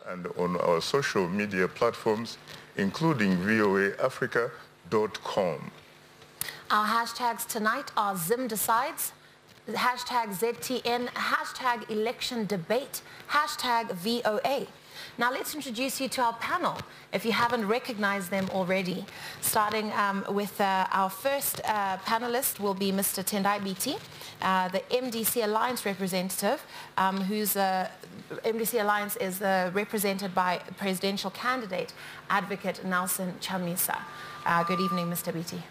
and on our social media platforms, including voaafrica.com. Our hashtags tonight are ZimDecides, hashtag ZTN, hashtag election debate, hashtag VOA. Now let's introduce you to our panel, if you haven't recognized them already. Starting with our first panelist will be Mr. Tendai Biti, the MDC Alliance representative, whose MDC Alliance is represented by presidential candidate, Advocate Nelson Chamisa. Good evening, Mr. Biti.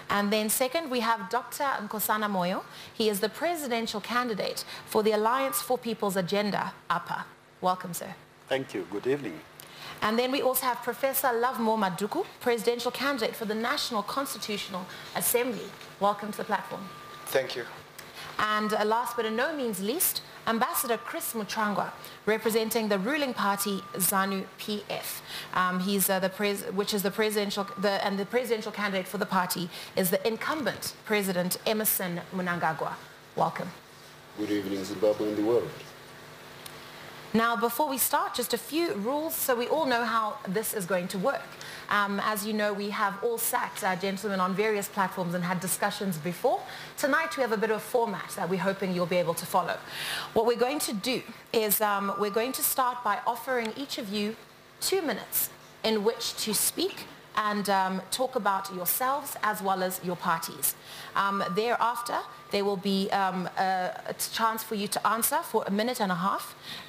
And then second, we have Dr. Nkosana Moyo. He is the presidential candidate for the Alliance for People's Agenda, APA. Welcome, sir. Thank you. Good evening. And then we also have Professor Lovemore Maduku, presidential candidate for the National Constitutional Assembly. Welcome to the platform. Thank you. And last but in no means least, Ambassador Chris Muchangwa, representing the ruling party ZANU-PF. He's the presidential candidate for the party is the incumbent President Emmerson Mnangagwa. Welcome. Good evening, Zimbabwe and the world. Now, before we start, just a few rules so we all know how this is going to work. As you know, we have all sat, gentlemen, on various platforms and had discussions before. Tonight, we have a bit of a format that we're hoping you'll be able to follow. What we're going to do is we're going to start by offering each of you 2 minutes in which to speak and talk about yourselves as well as your parties. Thereafter, there will be a chance for you to answer for 1.5 minutes.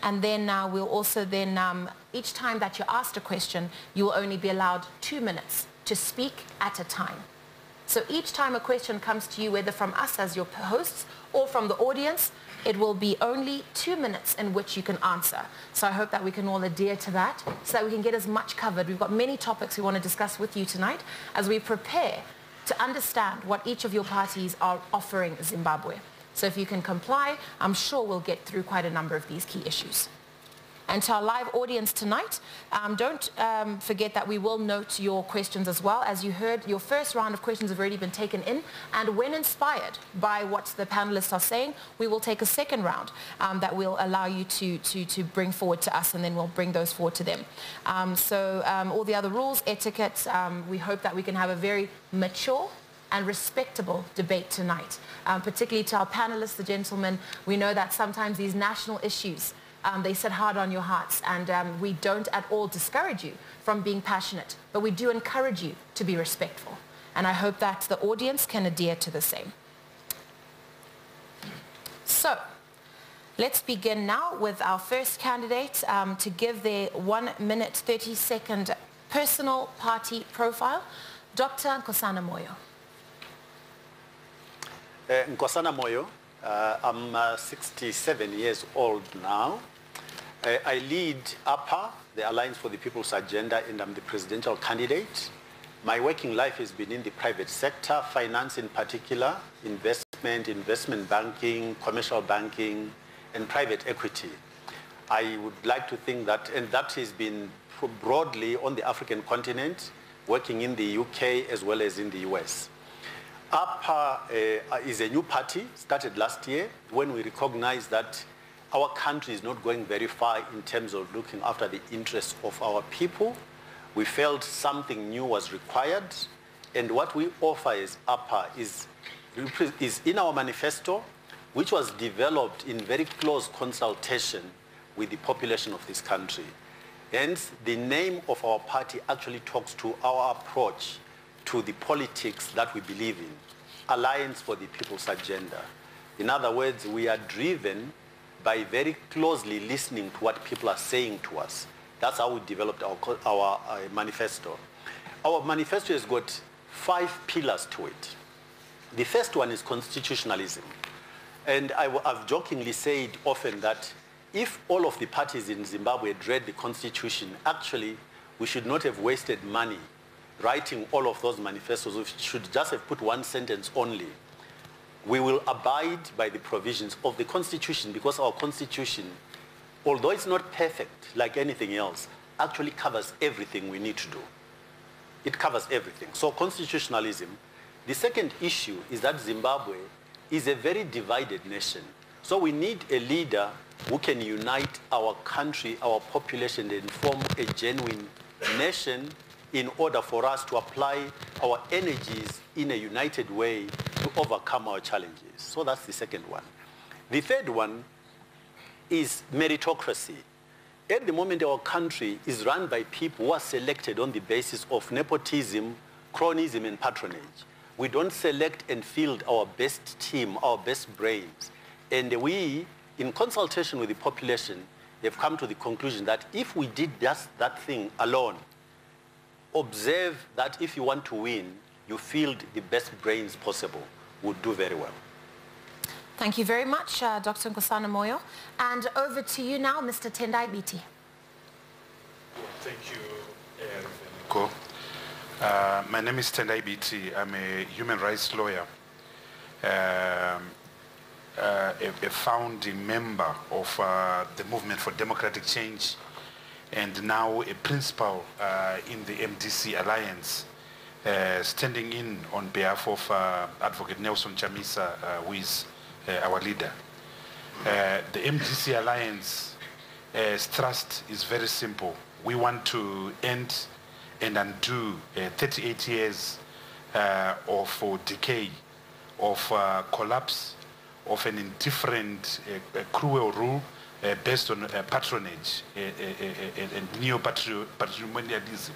And then we'll also then, each time that you're asked a question, you will only be allowed 2 minutes to speak at a time. So each time a question comes to you, whether from us as your hosts or from the audience, it will be only 2 minutes in which you can answer. So I hope that we can all adhere to that so that we can get as much covered. We've got many topics we want to discuss with you tonight as we prepare to understand what each of your parties are offering Zimbabwe. So if you can comply, I'm sure we'll get through quite a number of these key issues. And to our live audience tonight, don't forget that we will note your questions as well. As you heard, your first round of questions have already been taken in. And when inspired by what the panelists are saying, we will take a second round that will allow you to bring forward to us, and then we'll bring those forward to them. All the other rules, etiquette, we hope that we can have a very mature and respectable debate tonight. Particularly to our panelists, the gentlemen, we know that sometimes these national issues they sit hard on your hearts, and we don't at all discourage you from being passionate, but we do encourage you to be respectful. And I hope that the audience can adhere to the same. So, let's begin now with our first candidate to give their 1 minute 30-second personal party profile, Dr. Nkosana Moyo. Nkosana Moyo, I'm 67 years old now. I lead APA, the Alliance for the People's Agenda, and I'm the presidential candidate. My working life has been in the private sector, finance in particular, investment banking, commercial banking, and private equity. I would like to think that, and that has been broadly on the African continent, working in the UK as well as in the US. APA is a new party, started last year, when we recognized that our country is not going very far in terms of looking after the interests of our people. We felt something new was required, and what we offer as APA is in our manifesto, which was developed in very close consultation with the population of this country. Hence, the name of our party actually talks to our approach to the politics that we believe in, Alliance for the People's Agenda. In other words, we are driven by very closely listening to what people are saying to us. That's how we developed our manifesto. Our manifesto has got 5 pillars to it. The first one is constitutionalism. And I've jokingly said often that if all of the parties in Zimbabwe had read the Constitution, actually, we should not have wasted money writing all of those manifestos. We should just have put one sentence only. We will abide by the provisions of the Constitution, because our Constitution, although it's not perfect like anything else, actually covers everything we need to do. It covers everything. So constitutionalism. The second issue is that Zimbabwe is a very divided nation. So we need a leader who can unite our country, our population, and form a genuine nation in order for us to apply our energies in a united way to overcome our challenges. So that's the second one. The third one is meritocracy. At the moment, our country is run by people who are selected on the basis of nepotism, cronyism, and patronage. We don't select and field our best team, our best brains. And we, in consultation with the population, have come to the conclusion that if we did just that thing alone, observe that if you want to win, you field the best brains possible, would do very well. Thank you very much, Dr. Nkosana Moyo. And over to you now, Mr. Tendai Biti. Thank you, Veniko. My name is Tendai Biti. I'm a human rights lawyer, a founding member of the Movement for Democratic Change, and now a principal in the MDC Alliance, standing in on behalf of Advocate Nelson Chamisa, who is our leader. The MDC Alliance's thrust is very simple. We want to end and undo 38 years of decay, of collapse, of an indifferent, cruel rule based on patronage and neo-patrimonialism.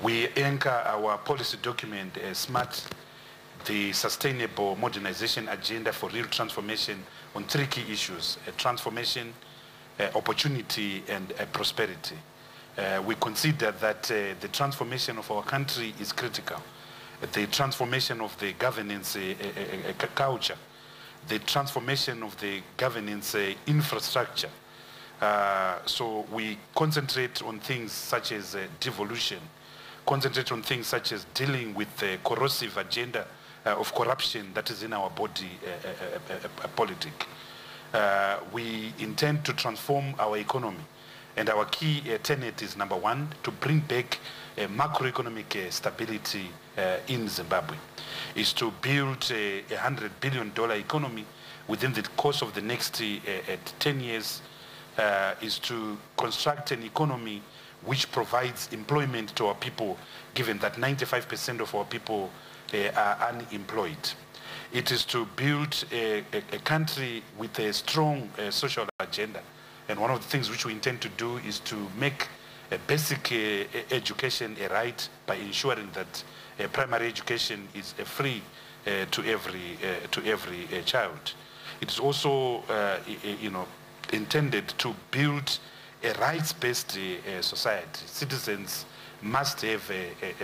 We anchor our policy document, SMART, the Sustainable Modernization Agenda for Real Transformation, on three key issues: transformation, opportunity, and prosperity. We consider that the transformation of our country is critical. The transformation of the governance culture, the transformation of the governance infrastructure. So we concentrate on things such as devolution, concentrate on things such as dealing with the corrosive agenda of corruption that is in our body politic. We intend to transform our economy. And our key tenet is, number one, to bring back macroeconomic stability in Zimbabwe. Is to build a $100 billion economy within the course of the next 10 years, is to construct an economy which provides employment to our people, given that 95% of our people are unemployed. It is to build a country with a strong social agenda. And one of the things which we intend to do is to make a basic education a right by ensuring that primary education is free to every child. It is also intended to build a rights-based society. Citizens must have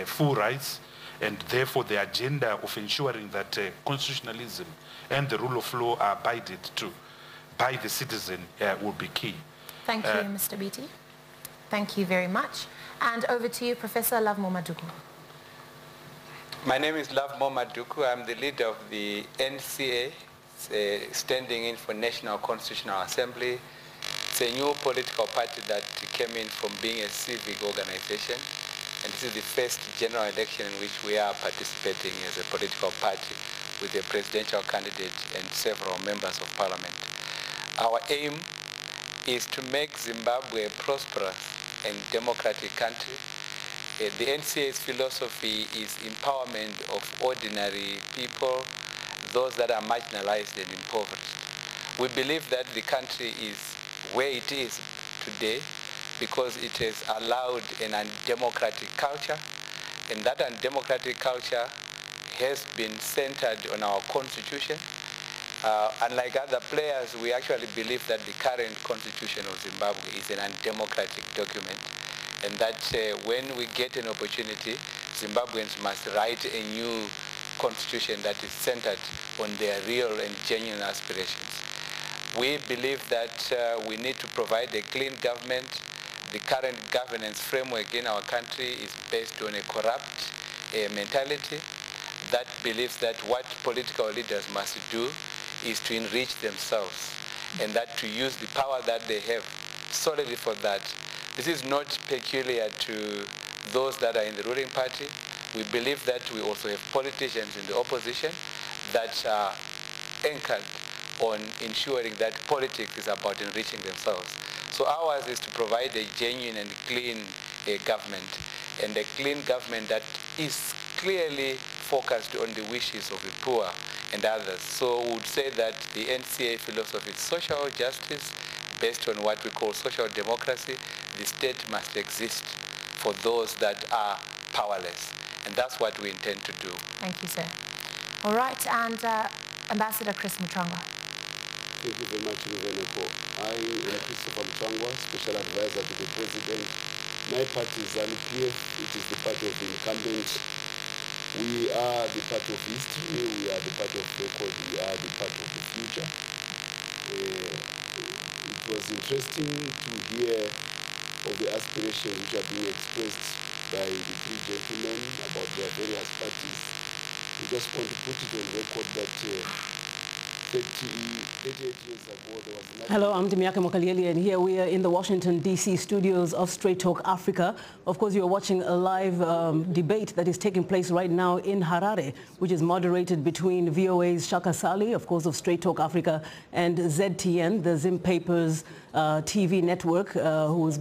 full rights, and therefore the agenda of ensuring that constitutionalism and the rule of law are abided to by the citizen will be key. Thank you, Mr. Biti. Thank you very much. And over to you, Professor Lovemore Maduku. My name is Lovemore Maduku. I'm the leader of the NCA, standing in for National Constitutional Assembly. It's a new political party that came in from being a civic organization. And this is the first general election in which we are participating as a political party with a presidential candidate and several members of parliament. Our aim is to make Zimbabwe a prosperous and democratic country. The NCA's philosophy is empowerment of ordinary people, those that are marginalized and impoverished. We believe that the country is where it is today because it has allowed an undemocratic culture, and that undemocratic culture has been centered on our constitution. Unlike other players, we actually believe that the current constitution of Zimbabwe is an undemocratic document, and that when we get an opportunity, Zimbabweans must write a new constitution that is centered on their real and genuine aspirations. We believe that we need to provide a clean government. The current governance framework in our country is based on a corrupt mentality that believes that what political leaders must do is to enrich themselves, and that to use the power that they have solely for that. This is not peculiar to those that are in the ruling party. We believe that we also have politicians in the opposition that are anchored on ensuring that politics is about enriching themselves. So ours is to provide a genuine and clean government, and a clean government that is clearly focused on the wishes of the poor and others. So we would say that the NCA philosophy is social justice based on what we call social democracy. The state must exist for those that are powerless, and that's what we intend to do. Thank you, sir. All right, and Ambassador Chris Muchangwa. Thank you very much, Ruveneko. I am Christopher Muchangwa, Special Advisor to the President. My party is ZANU-PF. It is the party of the incumbent. We are the party of history. We are the party of record. We are the party of the future. It was interesting to hear of the aspirations which have been expressed by the three gentlemen about their various parties. We just want to put it on record that 38 years ago there was nothing. Hello, I'm Dimiaka Mokalieli, and here we are in the Washington, D.C. studios of Straight Talk Africa. Of course, you're watching a live debate that is taking place right now in Harare, which is moderated between VOA's Shaka Ssali, of course, of Straight Talk Africa, and ZTN, the Zimpapers TV network, is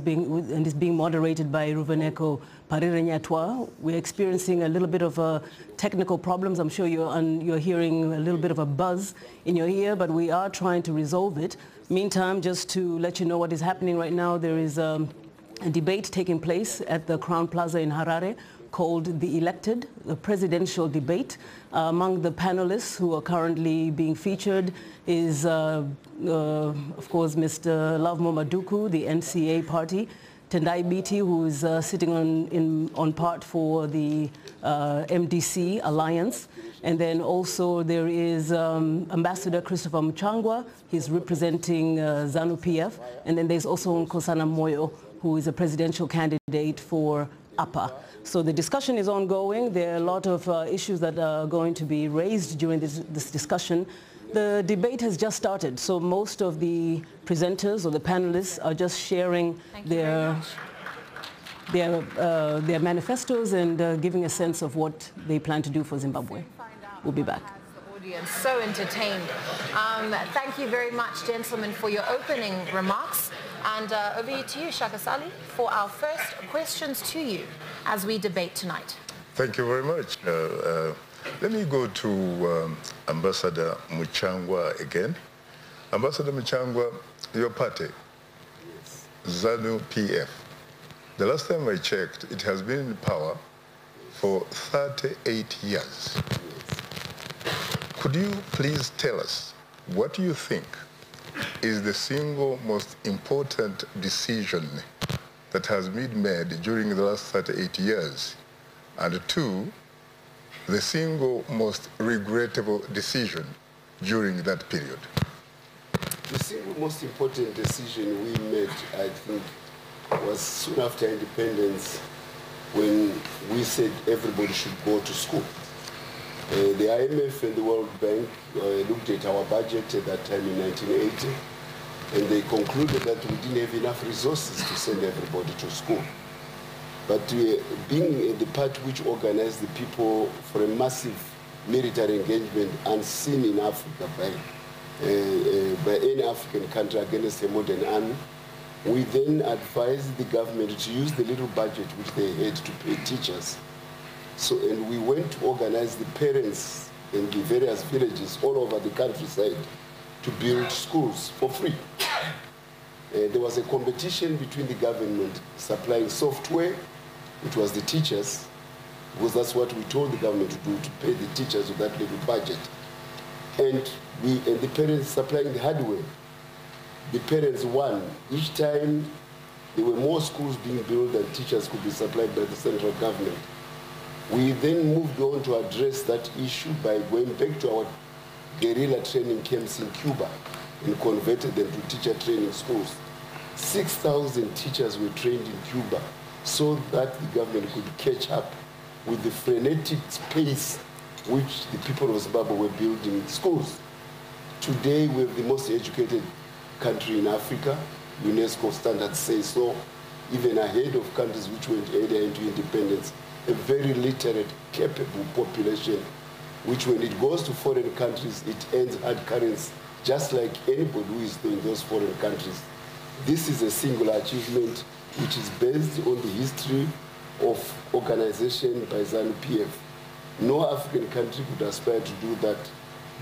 being moderated by Ruveneko Parirenyatwa. We're experiencing a little bit of technical problems. I'm sure you're hearing a little bit of a buzz in your ear, but we are trying to resolve it. Meantime, just to let you know what is happening right now, there is a debate taking place at the Crown Plaza in Harare called The Elected, the presidential debate. Among the panelists who are currently being featured is, of course, Mr. Lovemo Maduku, the NCA party, Tendai Biti, who is sitting on part for the MDC Alliance. And then also there is Ambassador Christopher Muchangwa. He's representing ZANU-PF. And then there's also Nkosana Moyo, who is a presidential candidate for APA. So the discussion is ongoing. There are a lot of issues that are going to be raised during this discussion. The debate has just started, so most of the presenters or the panelists are just sharing their manifestos and giving a sense of what they plan to do for Zimbabwe. We'll be back. The audience so entertained. Thank you very much, gentlemen, for your opening remarks. And over to you, Shaka Ssali, for our first questions to you as we debate tonight. Thank you very much. Let me go to Ambassador Muchangwa again. Ambassador Muchangwa, your party, Yes. ZANU-PF. The last time I checked, it has been in power for 38 years. Yes. Could you please tell us what you think is the single most important decision that has been made during the last 38 years? And two, the single most regrettable decision during that period? The single most important decision we made, I think, was soon after independence, when we said everybody should go to school. The IMF and the World Bank looked at our budget at that time in 1980, and they concluded that we didn't have enough resources to send everybody to school. But being the party which organized the people for a massive military engagement unseen in Africa by any African country against a modern army, we then advised the government to use the little budget which they had to pay teachers. So, and we went to organize the parents in the various villages all over the countryside to build schools for free. There was a competition between the government supplying software, which was the teachers, because that's what we told the government to do, to pay the teachers with that little budget. And the parents supplying the hardware. The parents won. Each time there were more schools being built than teachers could be supplied by the central government. We then moved on to address that issue by going back to our guerrilla training camps in Cuba and converted them to teacher training schools. 6,000 teachers were trained in Cuba so that the government could catch up with the frenetic pace which the people of Zimbabwe were building schools. Today, we have the most educated country in Africa. UNESCO standards say so, even ahead of countries which went earlier into independence. A very literate, capable population, which when it goes to foreign countries, it earns hard currency just like anybody who is in those foreign countries. This is a singular achievement which is based on the history of organization by ZANU-PF. No African country could aspire to do that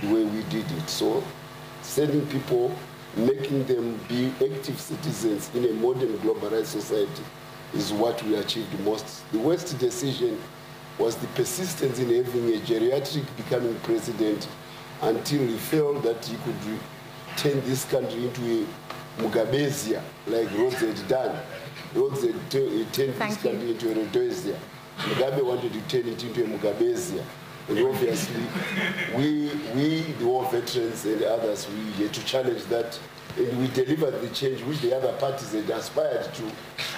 the way we did it. So sending people, making them be active citizens in a modern globalized society is what we achieved most. The worst decision was the persistence in having a geriatric becoming president until he felt that he could turn this country into a Mugabesia, like Rhodes had done. Rhodes had turned this country into a Rhodesia. Mugabe wanted to turn it into a Mugabesia. And obviously, we, the war veterans and others, we had to challenge that. And we delivered the change which the other parties had aspired to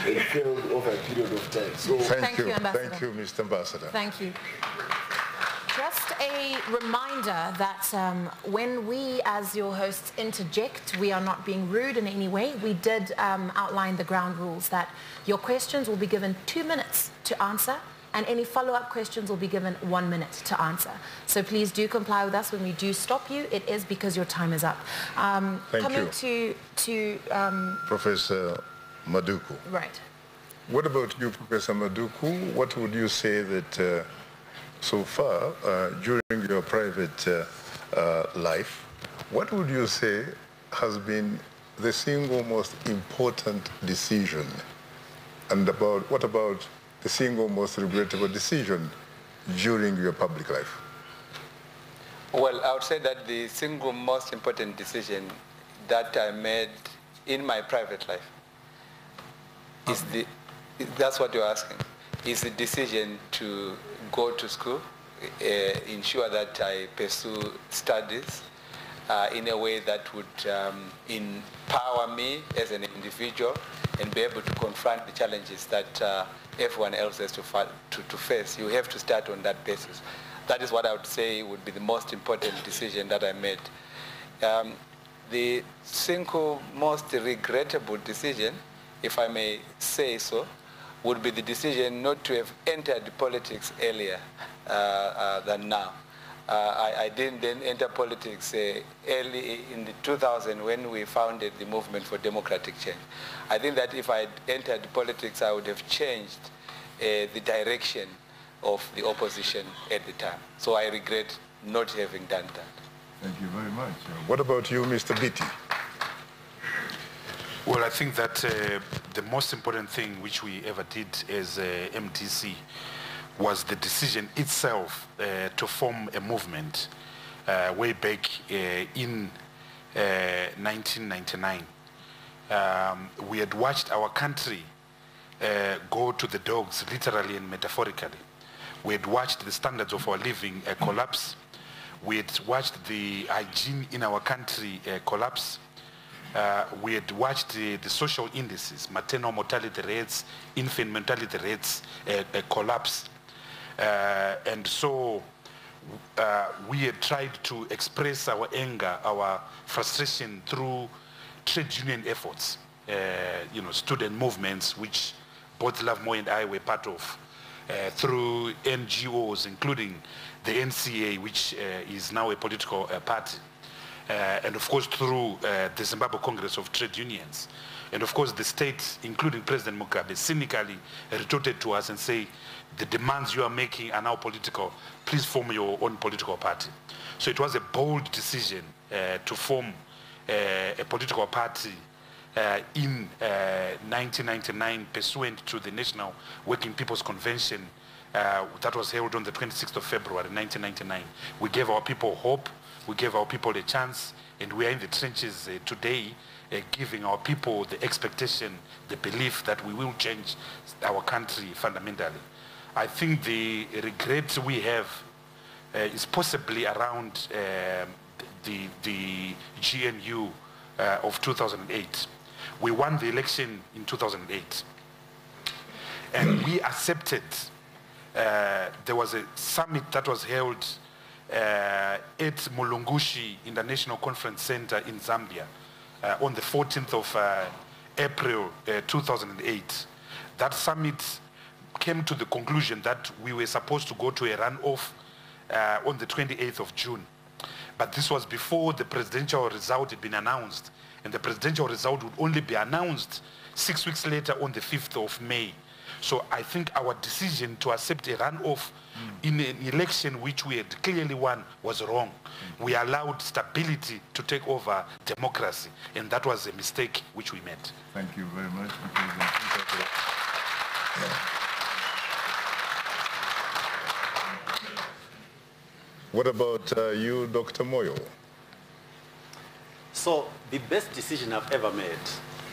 and failed over a period of time. So Thank you, Ambassador. Thank you, Mr. Ambassador. Thank you. Just a reminder that when we, as your hosts, interject, we are not being rude in any way. We did outline the ground rules that your questions will be given 2 minutes to answer, and any follow-up questions will be given 1 minute to answer. So please do comply with us when we do stop you. It is because your time is up. Coming to Professor Maduku. Right. What about you, Professor Maduku? What would you say that so far, during your private life, what would you say has been the single most important decision? And what about the single most regrettable decision during your public life? Well, I would say that the single most important decision that I made in my private life is that's what you're asking, is the decision to go to school, ensure that I pursue studies in a way that would empower me as an individual and be able to confront the challenges that everyone else has to face. You have to start on that basis. That is what I would say would be the most important decision that I made. The single most regrettable decision, if I may say so, would be the decision not to have entered politics earlier than now. I didn't then enter politics early in the 2000 when we founded the Movement for Democratic Change. I think that if I had entered politics, I would have changed the direction of the opposition at the time. So I regret not having done that. Thank you very much. What about you, Mr. Beatty? Well, I think that the most important thing which we ever did as MDC was the decision itself to form a movement way back in 1999. We had watched our country go to the dogs, literally and metaphorically. We had watched the standards of our living collapse. We had watched the hygiene in our country collapse. We had watched the social indices, maternal mortality rates, infant mortality rates collapse. And so we had tried to express our anger, our frustration through trade union efforts, student movements, which both Love Mo and I were part of, through NGOs, including the NCA, which is now a political party, and of course through the Zimbabwe Congress of Trade Unions. And of course the state, including President Mugabe, cynically retorted to us and say, the demands you are making are now political, please form your own political party. So it was a bold decision to form a political party in 1999, pursuant to the National Working People's Convention that was held on the 26th of February 1999. We gave our people hope, we gave our people a chance, and we are in the trenches today giving our people the expectation, the belief that we will change our country fundamentally. I think the regret we have is possibly around the GNU of 2008. We won the election in 2008. And we accepted, there was a summit that was held at Mulungushi International Conference Center in Zambia on the 14th of April 2008. That summit came to the conclusion that we were supposed to go to a runoff on the 28th of June. But this was before the presidential result had been announced. And the presidential result would only be announced 6 weeks later on the 5th of May. So I think our decision to accept a runoff in an election which we had clearly won was wrong. We allowed stability to take over democracy, and that was a mistake which we made. Thank you very much. What about you, Dr. Moyo? So the best decision I've ever made,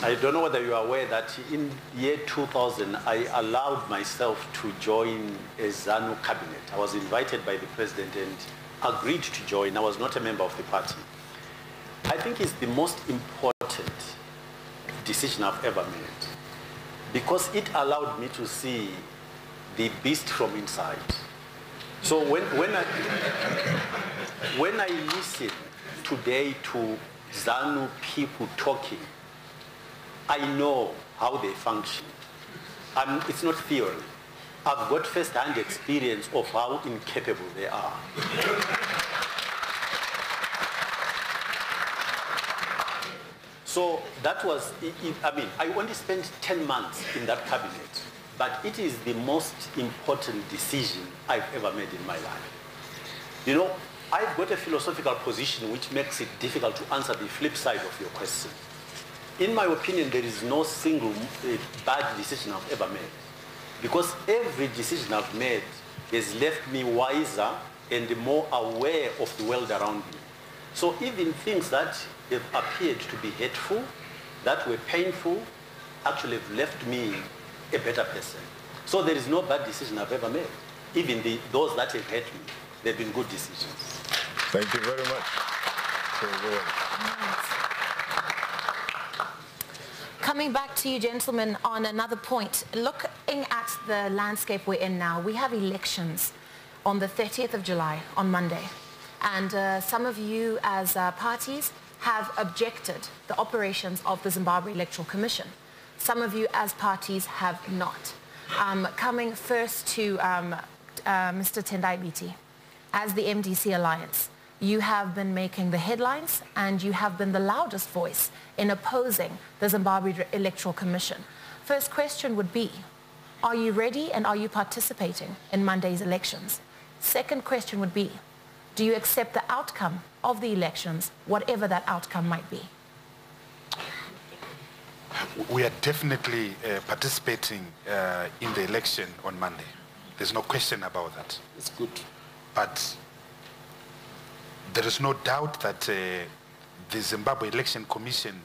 I don't know whether you are aware that in year 2000, I allowed myself to join a ZANU cabinet. I was invited by the president and agreed to join. I was not a member of the party. I think it's the most important decision I've ever made because it allowed me to see the beast from inside. So when I listen today to ZANU people talking, I know how they function. It's not theory. I've got first-hand experience of how incapable they are. So that was, I only spent 10 months in that cabinet, but it is the most important decision I've ever made in my life. You know, I've got a philosophical position which makes it difficult to answer the flip side of your question. In my opinion, there is no single bad decision I've ever made, because every decision I've made has left me wiser and more aware of the world around me. So even things that have appeared to be hateful, that were painful, actually have left me a better person. So there is no bad decision I've ever made. Even those that have hurt me, they've been good decisions. Thank you very much. Coming back to you, gentlemen, on another point, looking at the landscape we're in now, we have elections on the 30th of July, on Monday. And some of you as parties have objected the operations of the Zimbabwe Electoral Commission. Some of you as parties have not. Coming first to Mr. Tendai Biti, as the MDC Alliance, you have been making the headlines and you have been the loudest voice in opposing the Zimbabwe Electoral Commission. First question would be, are you ready and are you participating in Monday's elections? Second question would be, do you accept the outcome of the elections, whatever that outcome might be? We are definitely participating in the election on Monday. There's no question about that. It's good. But there is no doubt that the Zimbabwe Election Commission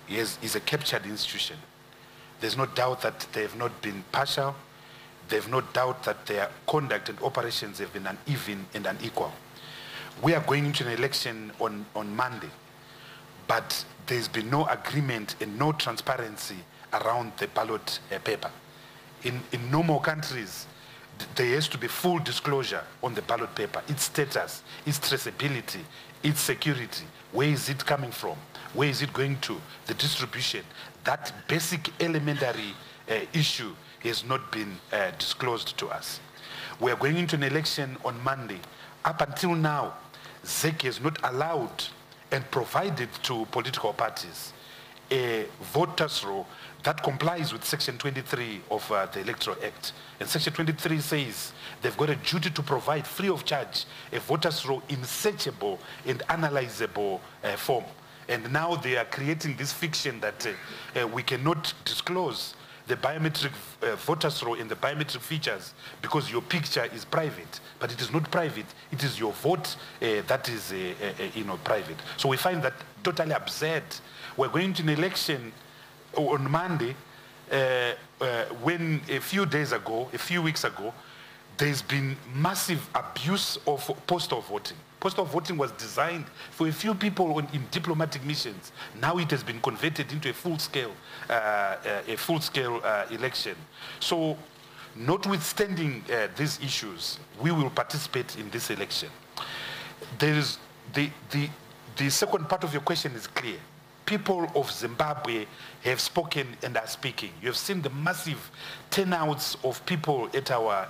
is a captured institution. There's no doubt that they have not been partial. There's no doubt that their conduct and operations have been uneven and unequal. We are going into an election on Monday, but there's been no agreement and no transparency around the ballot paper. In normal countries, there has to be full disclosure on the ballot paper, its status, its traceability, its security, where is it coming from, where is it going to, the distribution. That basic elementary issue has not been disclosed to us. We are going into an election on Monday. Up until now, ZEC has not allowed and provided to political parties a voters' roll that complies with Section 23 of the Electoral Act. And Section 23 says they've got a duty to provide free of charge a voters' roll in searchable and analyzable form. And now they are creating this fiction that we cannot disclose the biometric voters' roll and the biometric features because your picture is private. But it is not private. It is your vote that is private. So we find that totally absurd. We're going to an election on Monday when a few weeks ago, there's been massive abuse of postal voting. Postal voting was designed for a few people in diplomatic missions. Now it has been converted into a full-scale election. So, notwithstanding these issues, we will participate in this election. There is the second part of your question is clear. People of Zimbabwe have spoken and are speaking. You have seen the massive turnouts of people at our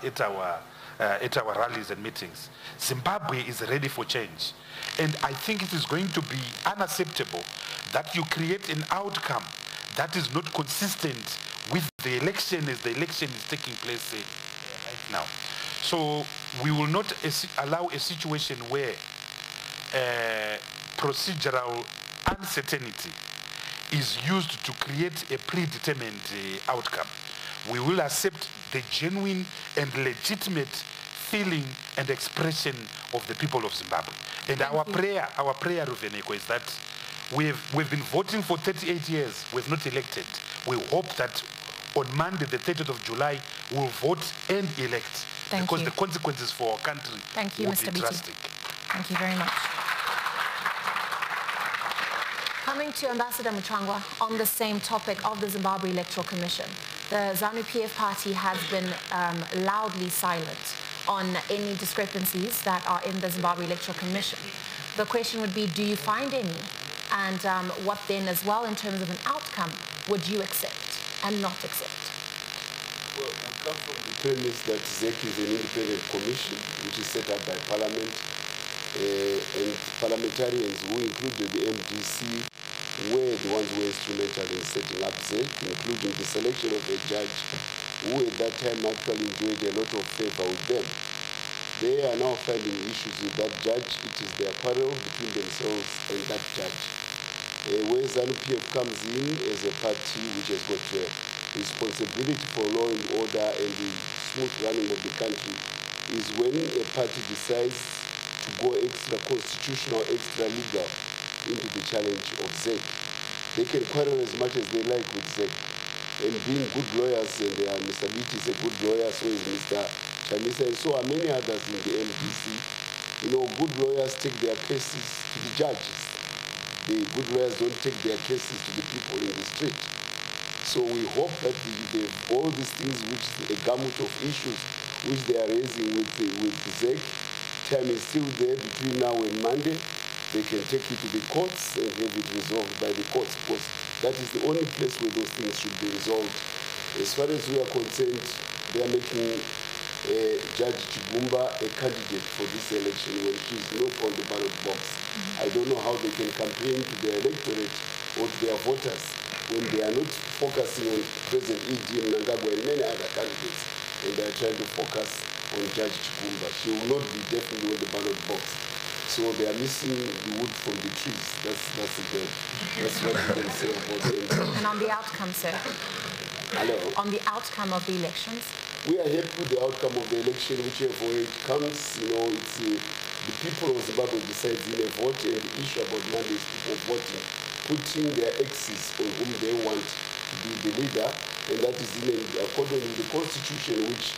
rallies and meetings. Zimbabwe is ready for change. And I think it is going to be unacceptable that you create an outcome that is not consistent with the election as the election is taking place right now. So we will not allow a situation where procedural uncertainty is used to create a predetermined outcome. We will accept the genuine and legitimate feeling and expression of the people of Zimbabwe. And our prayer, Ruveneko, is that we've been voting for 38 years, we've not elected. We hope that on Monday, the 30th of July, we'll vote and elect. Because the consequences for our country will be drastic. Thank you very much. Coming to Ambassador Muchangwa on the same topic of the Zimbabwe Electoral Commission, the ZANU-PF party has been loudly silent on any discrepancies that are in the Zimbabwe Electoral Commission. The question would be, do you find any? And what then as well in terms of an outcome would you accept and not accept? Well, we come from the premise that ZEC is an independent commission which is set up by Parliament, and parliamentarians who included the MDC were the ones who were instrumental in setting up ZEC, including the selection of a judge who at that time actually enjoyed a lot of favor with them. They are now finding issues with that judge. It is their quarrel between themselves and that judge. Where ZANU-PF comes in as a party which has got responsibility for law and order and the smooth running of the country is when a party decides to go extra constitutional, extra legal into the challenge of ZEC. They can quarrel as much as they like with ZEC. And being good lawyers, and Mr. Biti is a good lawyer, so is Mr. Chamisa, and so are many others in the MDC. You know, good lawyers take their cases to the judges. The good lawyers don't take their cases to the people in the street. So we hope that all these things, which a gamut of issues which they are raising with ZEC, time is still there between now and Monday. They can take it to the courts and have it resolved by the courts, because that is the only place where those things should be resolved. As far as we are concerned, they are making Judge Chigumba a candidate for this election when she is not on the ballot box. I don't know how they can campaign to their electorate or to their voters when they are not focusing on President E.G. Mnangagwa and many other candidates, and they are trying to focus on Judge Chigumba. She will not be definitely on the ballot box. So they are missing the wood from the trees. That's what we can say about them. And on the outcome, sir? Hello? On the outcome of the elections? We are happy with the outcome of the election, whichever way it comes. You know, it's the people of Zimbabwe decides in a vote, and the issue about Monday is people voting, putting their axis on whom they want to be the leader, and that is according to the Constitution, which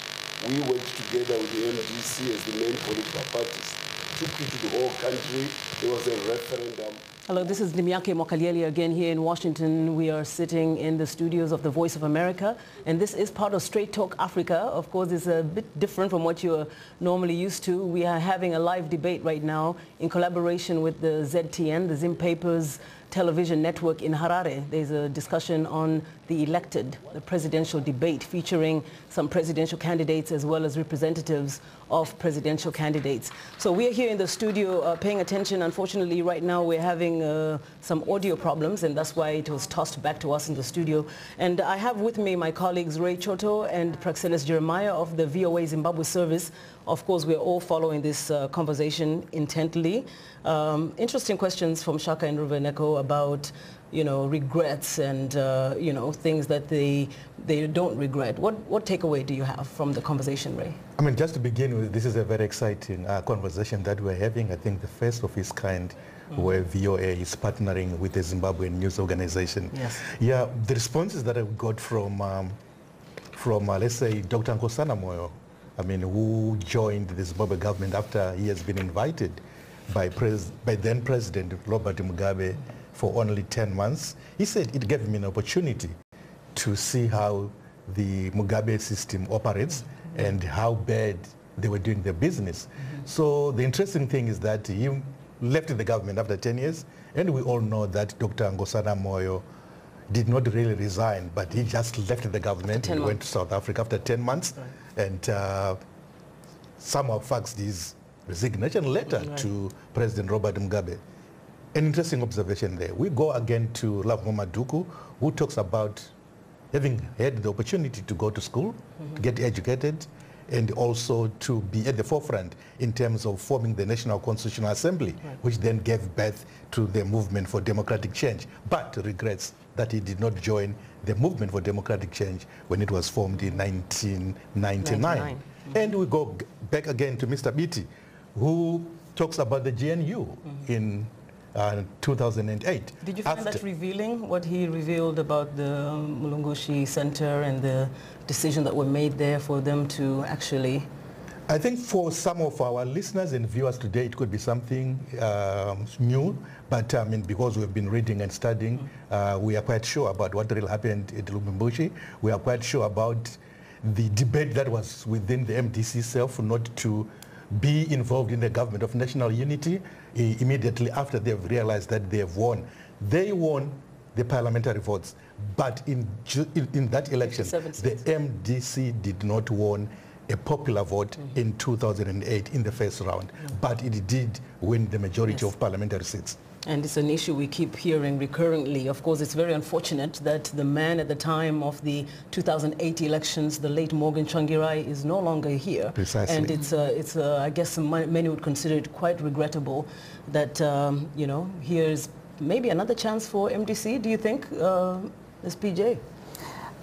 we worked together with the MDC as the main political parties. Took it to the whole country. There was a referendum. Hello, this is Nimiake Mokalieli again here in Washington. We are sitting in the studios of the Voice of America, and this is part of Straight Talk Africa. Of course, it's a bit different from what you're normally used to. We are having a live debate right now in collaboration with the ZTN, the Zimpapers Television Network in Harare. There's a discussion on the presidential debate featuring some presidential candidates as well as representatives of presidential candidates. So we are here in the studio paying attention. Unfortunately, right now we're having some audio problems, and that's why it was tossed back to us in the studio. And I have with me my colleagues Ray Choto and Praxelis Jeremiah of the VOA Zimbabwe service. Of course, we're all following this conversation intently. Interesting questions from Shaka and Ruveneko about, you know, regrets and, you know, things that they don't regret. What takeaway do you have from the conversation, Ray? I mean, just to begin with, this is a very exciting conversation that we're having. I think the first of its kind, where VOA is partnering with the Zimbabwean news organization. Yes. Yeah, the responses that I got from let's say, Dr. Nkosana Moyo, I mean, who joined the Zimbabwe government after he has been invited by then President Robert Mugabe for only 10 months. He said it gave him an opportunity to see how the Mugabe system operates and how bad they were doing their business. So the interesting thing is that he left the government after 10 years, and we all know that Dr. Nkosana Moyo did not really resign, but he just left the government and went to South Africa after 10 months. And somehow faxed his resignation letter to President Robert Mugabe. An interesting observation there. We go again to Love Momaduku, who talks about having had the opportunity to go to school, to get educated, and also to be at the forefront in terms of forming the National Constitutional Assembly, which then gave birth to the Movement for Democratic Change, but regrets that he did not join the Movement for Democratic Change when it was formed in 1999. And we go back again to Mr. Biti, who talks about the GNU in 2008. Did you find that revealing, what he revealed about the Mulungushi Center and the decision that were made there for them to actually... I think for some of our listeners and viewers today, it could be something new, but I mean, because we've been reading and studying, we are quite sure about what really happened at Lubumbashi. We are quite sure about the debate that was within the MDC itself not to be involved in the government of national unity immediately after they've realized that they have won. They won the parliamentary votes, but in that election, the MDC did not win a popular vote in 2008 in the first round, but it did win the majority of parliamentary seats. And it's an issue we keep hearing recurrently. Of course, it's very unfortunate that the man at the time of the 2008 elections, the late Morgan Tsvangirai, is no longer here. Precisely. And it's I guess many would consider it quite regrettable that, you know, here's maybe another chance for MDC, do you think, SPJ?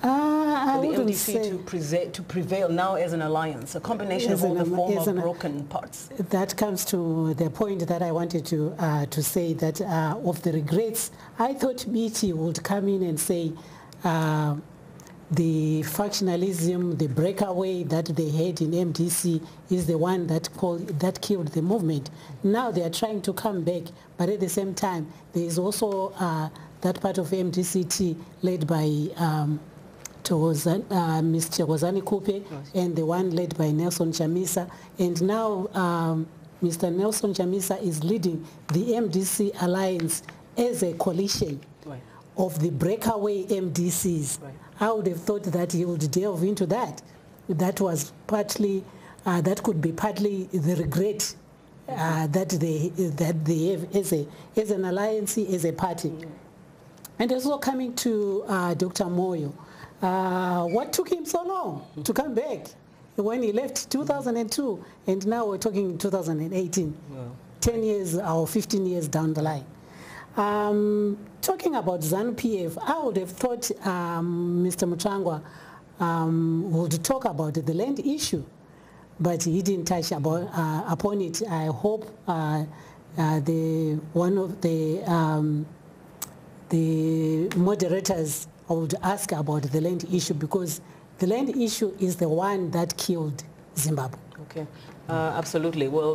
I for the wouldn't MDC say to prevail now as an alliance, a combination of all the former broken parts. That comes to the point that I wanted to say that of the regrets, I thought BT would come in and say the factionalism, the breakaway that they had in MDC is the one that killed the movement. Now they are trying to come back, but at the same time, there is also that part of MDCT led by Mr. Wazani Kupe, and the one led by Nelson Chamisa. And now Mr. Nelson Chamisa is leading the MDC alliance as a coalition of the breakaway MDCs. I would have thought that he would delve into that. That was partly, that could be partly the regret that they have as an alliance, as a party. And also coming to Dr. Moyo, what took him so long to come back when he left 2002, and now we're talking 2018, 10 years or 15 years down the line. Talking about ZANU-PF, I would have thought Mr. Muchangwa would talk about the land issue, but he didn't touch upon it. I hope one of the moderators would ask about the land issue, because the land issue is the one that killed Zimbabwe. Okay, absolutely. Well,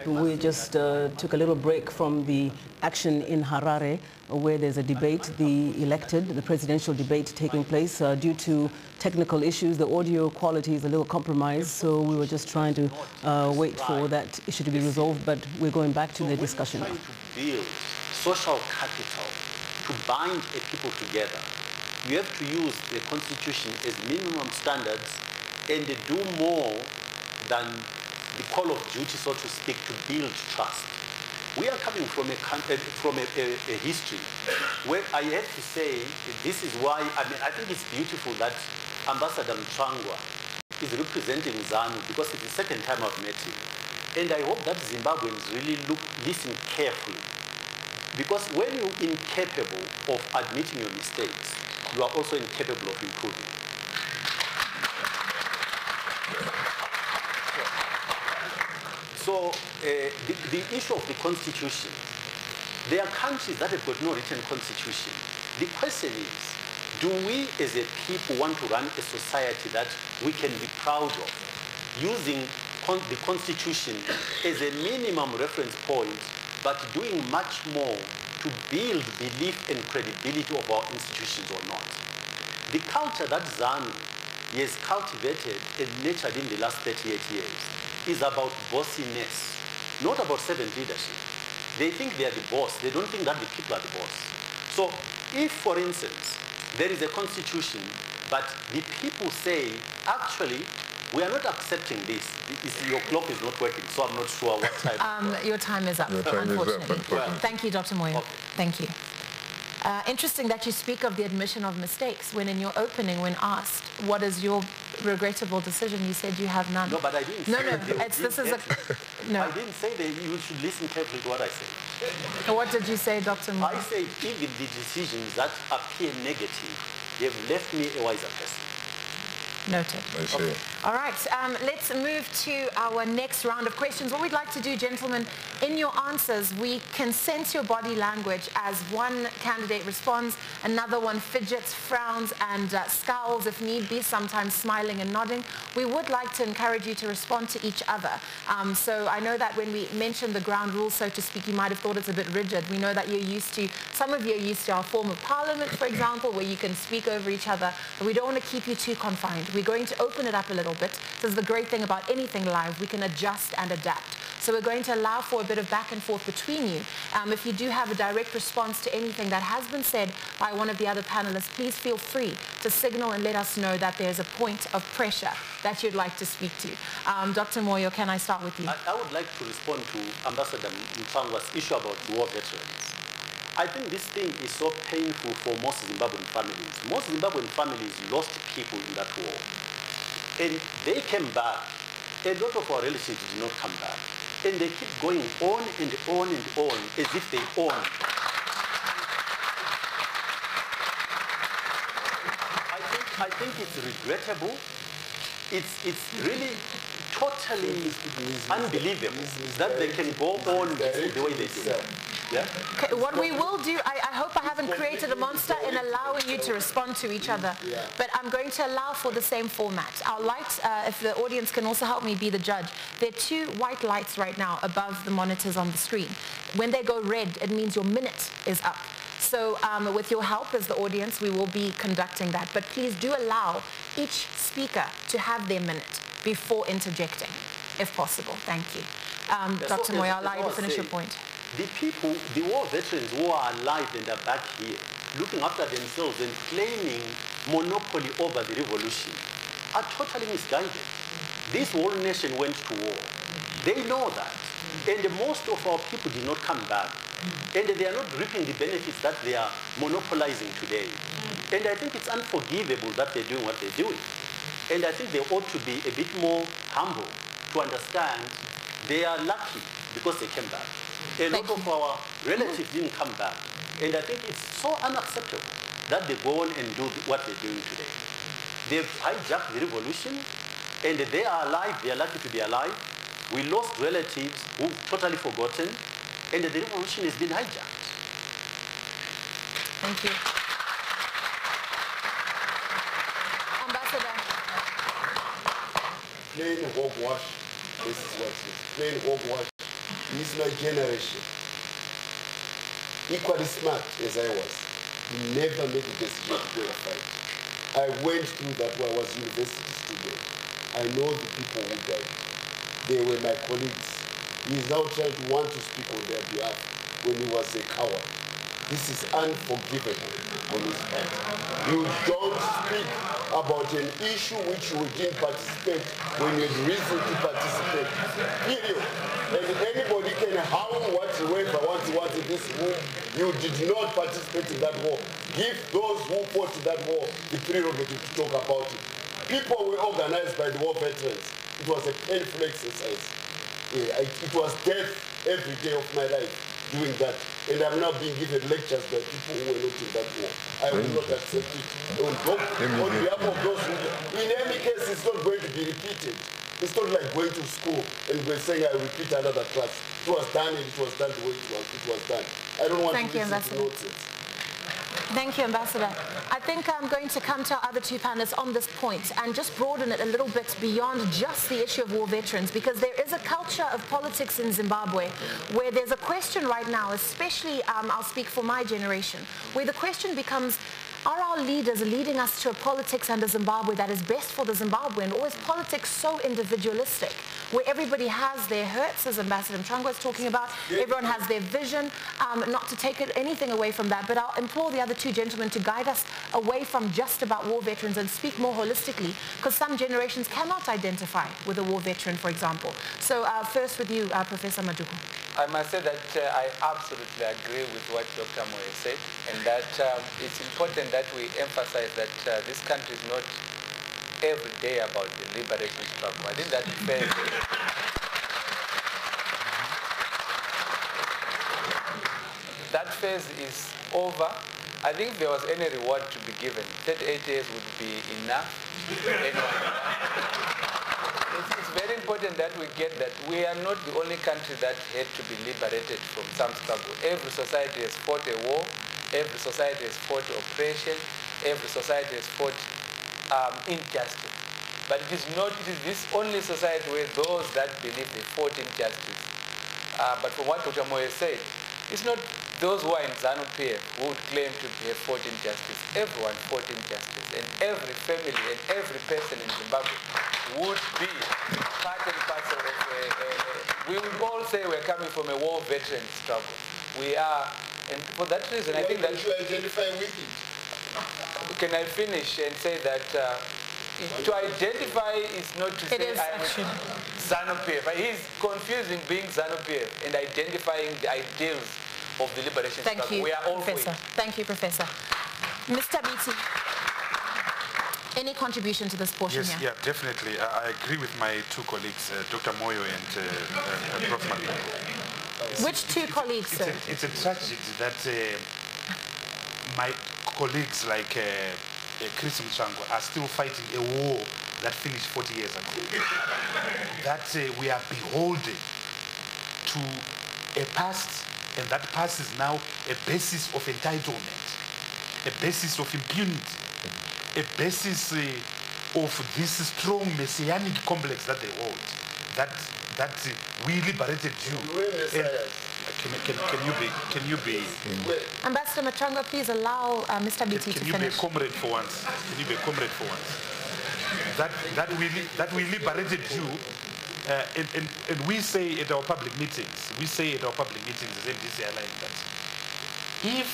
we just took a little break from the action in Harare, where there's a debate, the presidential debate taking place. Due to technical issues, the audio quality is a little compromised, so we were just trying to wait for that issue to be resolved, but we're going back to the discussion now. To build social capital to bind a people together, you have to use the Constitution as minimum standards and do more than the call of duty, so to speak, to build trust. We are coming from a history where I have to say this is why, I think it's beautiful that Ambassador Mchangwa is representing ZANU, because it's the second time I've met him. And I hope that Zimbabweans really listen carefully. Because when you're incapable of admitting your mistakes, you are also incapable of improving. So the issue of the Constitution, there are countries that have got no written Constitution. The question is, do we as a people want to run a society that we can be proud of, using the Constitution as a minimum reference point, but doing much more to build belief and credibility of our institutions or not? The culture that ZANU has cultivated and nurtured in the last 38 years is about bossiness, not about servant leadership. They think they are the boss. They don't think that the people are the boss. So if, for instance, there is a constitution, but the people say, actually, We are not accepting this. Your clock is not working, so I'm not sure what time. Your time is up, unfortunately. Thank you, Dr. Moyo. Okay. Thank you. Interesting that you speak of the admission of mistakes when in your opening, when asked, what is your regrettable decision, you said you have none. No, but I didn't say no. I didn't say that. You should listen carefully to what I said. What did you say, Dr. Moyo? I say even the decisions that appear negative, they've left me a wiser person. Noted. I see. Okay. All right, let's move to our next round of questions. What we'd like to do, gentlemen, in your answers, we can sense your body language as one candidate responds, another one fidgets, frowns, and scowls if need be, sometimes smiling and nodding. We would like to encourage you to respond to each other. So I know that when we mentioned the ground rules, so to speak, you might have thought it's a bit rigid. We know that you're used to, some of you are used to our form of parliament, for example, where you can speak over each other, but we don't want to keep you too confined. We're going to open it up a little bit. This is the great thing about anything live. We can adjust and adapt. So we're going to allow for a bit of back and forth between you. If you do have a direct response to anything that has been said by one of the other panelists, please feel free to signal and let us know that there's a point of pressure that you'd like to speak to. Dr. Moyo, can I start with you? I would like to respond to Ambassador Mtsangwa's issue about war veterans. I think this thing is so painful for most Zimbabwean families. Most Zimbabwean families lost people in that war. And they came back. A lot of our relatives did not come back. And they keep going on and on and on as if they own. I think it's regrettable. It's really totally unbelievable that they can go on the way they do. Yeah? Okay, what we will do, I hope I haven't created a monster in allowing you to respond to each other, but I'm going to allow for the same format. Our lights, if the audience can also help me be the judge, there are two white lights right now above the monitors on the screen. When they go red, it means your minute is up. So with your help as the audience, we will be conducting that. But please do allow each speaker to have their minute before interjecting, if possible. Thank you. Dr. Moyo, I'll allow you to finish your point. The people, the war veterans who are alive and are back here, looking after themselves and claiming monopoly over the revolution, are totally misguided. This whole nation went to war. They know that. And most of our people did not come back. And they are not reaping the benefits that they are monopolizing today. And I think it's unforgivable that they're doing what they're doing. And I think they ought to be a bit more humble to understand they are lucky because they came back. A lot of our relatives didn't come back. And I think it's so unacceptable that they go on and do what they're doing today. They've hijacked the revolution, and they are alive. They are lucky to be alive. We lost relatives who've totally forgotten, and the revolution has been hijacked. Thank you. Ambassador. Plain hogwash. This is what's it. Plain hogwash. This is my generation. Equally smart as I was, we never made a decision to go and fight. I went through that when I was a university student. I know the people who died. They were my colleagues. He is now trying to want to speak on their behalf when he was a coward. This is unforgivable on his part. You don't speak about an issue which you didn't participate when you had reason to participate. Period. And anybody can harm whatsoever wants in this room. You did not participate in that war. Give those who fought in that war the prerogative to talk about it. People were organized by the war veterans. It was a painful exercise. It was death every day of my life doing that. And I'm now being given lectures by people who were not in that war. I will not accept it. On behalf of those who... In any case, it's not going to be repeated. It's not like going to school and we're saying I repeat another class. It was done and it was done the way it was done. I don't want to listen to nonsense. Thank you, Ambassador. I think I'm going to come to our other two panelists on this point and just broaden it a little bit beyond just the issue of war veterans, because there is a culture of politics in Zimbabwe where there's a question right now, especially I'll speak for my generation, where the question becomes, are our leaders leading us to a politics and a Zimbabwe that is best for the Zimbabwean, or is politics so individualistic? where everybody has their hurts, as Ambassador Mchangwa was talking about. Everyone has their vision, not to take anything away from that, but I'll implore the other two gentlemen to guide us away from just about war veterans and speak more holistically, because some generations cannot identify with a war veteran, for example. So first with you, Professor Maduku. I must say that I absolutely agree with what Dr. Moyo said, and that it's important that we emphasize that this country is not every day about the liberation struggle. I think that phase is over. I think if there was any reward to be given, 38 years would be enough. It's very important that we get that we are not the only country that had to be liberated from some struggle. Every society has fought a war. Every society has fought oppression. Every society has fought injustice. But it is this only society where those that believe they fought injustice. But from what Dr. Moyo said, it's not those who are in ZANU-PF who would claim to have fought injustice. Everyone fought injustice, and every family and every person in Zimbabwe would be part and parcel of we would all say we're coming from a war veteran struggle. We are, and for that reason, I think that you identify with it. Can I finish and say that to identify is not to say I am ZANU-PF. He's confusing being ZANU-PF and identifying the ideals of the liberation struggle. We are all Professor. Thank you, Professor. Mr. Biti, any contribution to this portion here? Yes, yeah, definitely. I agree with my two colleagues, Dr. Moyo and Prof. Maduku. Which two colleagues, sir? It's a tragedy that my colleagues like Chris Mchangwa are still fighting a war that finished 40 years ago. That we are beholden to a past, and that past is now a basis of entitlement, a basis of impunity, a basis of this strong messianic complex that they hold, that we liberated you. Can you be Ambassador Mchangwa, please allow Mr. Biti to finish. Can you be a comrade for once? Can you be a comrade for once? That we liberated you, and we say at our public meetings, as MDC Alliance, that if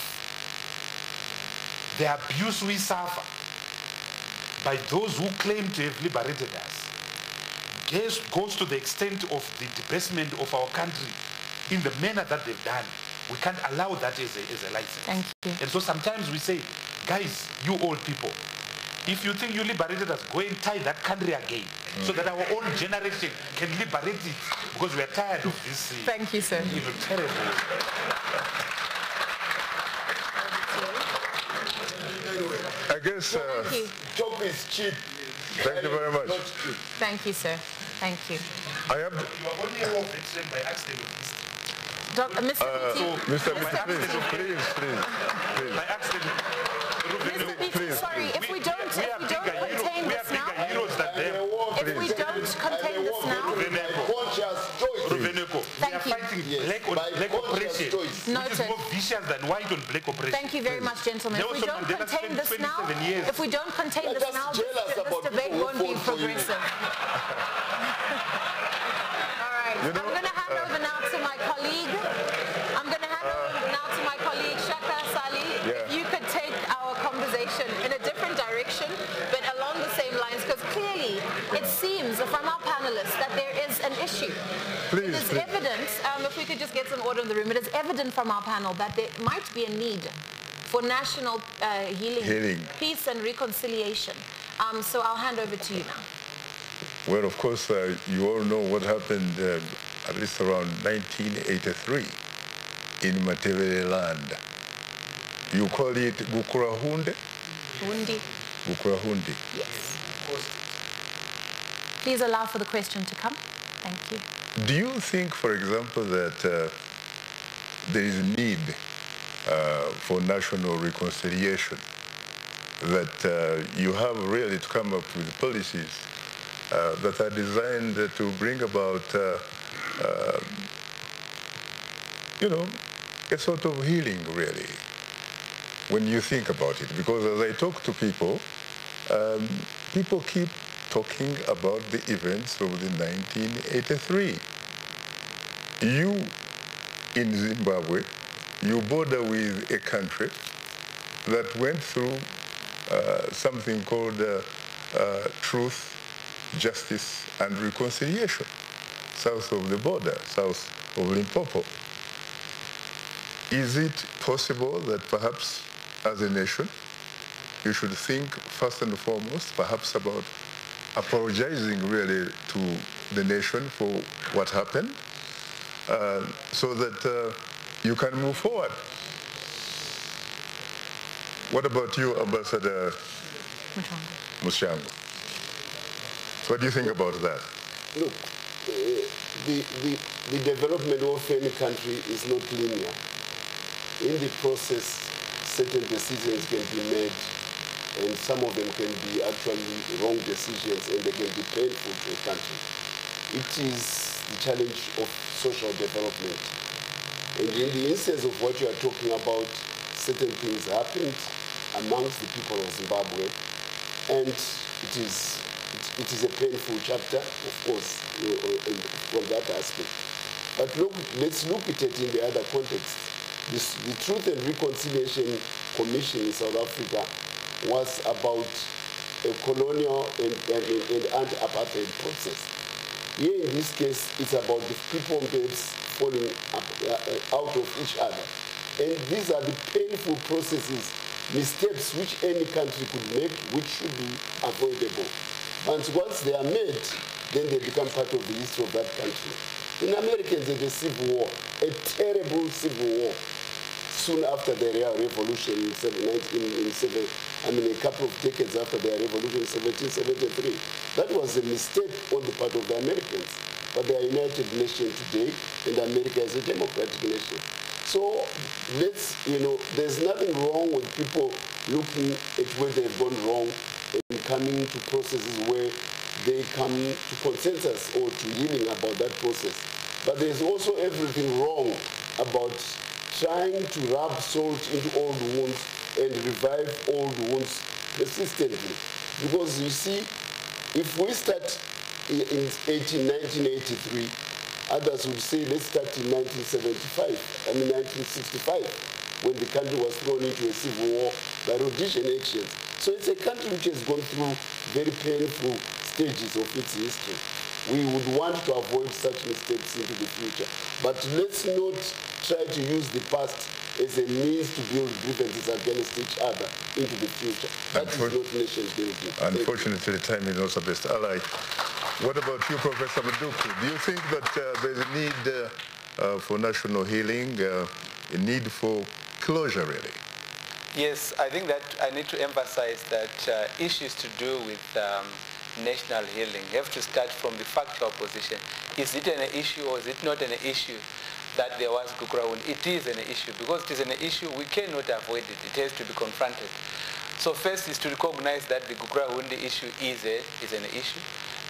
the abuse we suffer by those who claim to have liberated us goes to the extent of the debasement of our country in the manner that they've done, we can't allow that as a license. Thank you. And so sometimes we say, guys, you old people, if you think you liberated us, go and tie that country again, so that our own generation can liberate it, because we are tired of this. Thank you, sir. Terrible. I guess Talk is cheap. Thank you very much. Thank you, sir. Thank you. I have You are only a war veteran by accident of history. Mr. Biti, Mr. Biti, please. By accident. Mr. Biti, sorry, if we don't contain this now, if we don't contain this now, Thank you. Fighting black oppression, which is more vicious than white on black oppression. Thank you very much, gentlemen. If we don't contain this now, this debate won't be progressive. All right, I'm going to hand over now to my colleague. Shaka Ssali. Yeah. If you could take our conversation in a different direction, but along the same lines, because clearly it seems from our panelists that there is an issue. It is evident, if we could just get some order in the room, it is evident from our panel that there might be a need for national healing, peace and reconciliation. So I'll hand over to you now. Well, of course, you all know what happened at least around 1983 in Matevele land. You call it Gukurahunde? Gukurahunde. Yes. Please allow for the question to come. Thank you. Do you think, for example, that there is need for national reconciliation, that you have really to come up with policies that are designed to bring about, a sort of healing, really, when you think about it? Because as I talk to people, people keep talking about the events of the 1983. You, in Zimbabwe, you border with a country that went through something called Truth, Justice, and Reconciliation, south of the border, south of Limpopo. Is it possible that perhaps as a nation, you should think first and foremost perhaps about apologizing really to the nation for what happened so that you can move forward? What about you, Ambassador Mushango? What do you think about that? Look, the development of any country is not linear. In the process, certain decisions can be made, and some of them can be actually wrong decisions, and they can be painful to a country. It is the challenge of social development. And in the instance of what you are talking about, certain things happened amongst the people of Zimbabwe, and it is a painful chapter, of course, from that aspect. But look, let's look at it in the other context. The Truth and Reconciliation Commission in South Africa was about a colonial and anti-apartheid process. Here in this case, it's about the people groups falling out of each other. And these are the painful processes, mistakes which any country could make, which should be avoidable. And once they are made, then they become part of the history of that country. The Americans had a civil war, a terrible civil war, soon after their revolution a couple of decades after their revolution in 1773. That was a mistake on the part of the Americans. But they are a United Nations today, and America is a democratic nation. So there's nothing wrong with people looking at where they've gone wrong and coming to processes where they come to consensus or to healing about that process. But there's also everything wrong about trying to rub salt into old wounds and revive old wounds persistently. Because you see, if we start in 1983, others would say let's start in 1965, when the country was thrown into a civil war by Rhodesian actions. So it's a country which has gone through very painful stages of its history. We would want to avoid such mistakes into the future. But let's not try to use the past as a means to build grievances against each other into the future. That is not nation building. Unfortunately, time is not the best ally. What about you, Professor Maduku? Do you think that there's a need for national healing, a need for closure, really? Yes, I think that I need to emphasize that issues to do with national healing have to start from the factual position. Is it an issue or is it not an issue that there was Gukurahundi? It is an issue. Because it is an issue, we cannot avoid it. It has to be confronted. So first is to recognize that the Gukurahundi issue is an issue.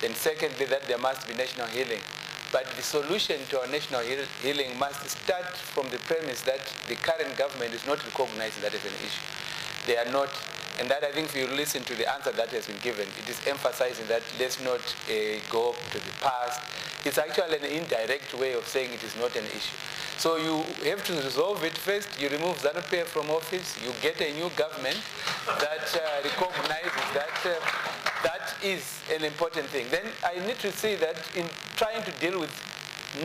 Then secondly, that there must be national healing. But the solution to our national healing must start from the premise that the current government is not recognizing that as an issue. They are not, and that I think if you listen to the answer that has been given, it is emphasizing that let's not go to the past. It's actually an indirect way of saying it is not an issue. So you have to resolve it first. You remove ZANU-PF from office. You get a new government that recognizes that that is an important thing. Then I need to say that in trying to deal with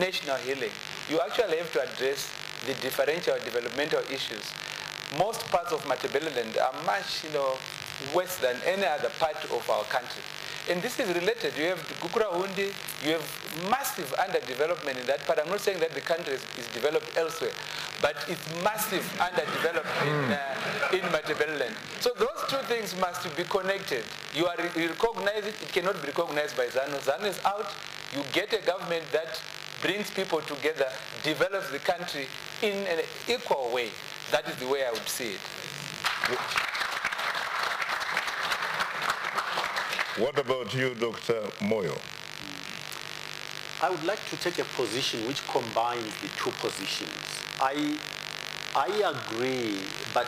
national healing, you actually have to address the differential developmental issues. Most parts of Matabeleland are much worse than any other part of our country. And this is related. You have Gukurahundi, you have massive underdevelopment in that part. I'm not saying that the country is developed elsewhere, but it's massive underdevelopment in Matabeleland. So those two things must be connected. You recognize it, it cannot be recognized by ZANU. ZANU is out, you get a government that brings people together, develops the country in an equal way. That is the way I would see it. What about you, Dr. Moyo? I would like to take a position which combines the two positions. I agree, but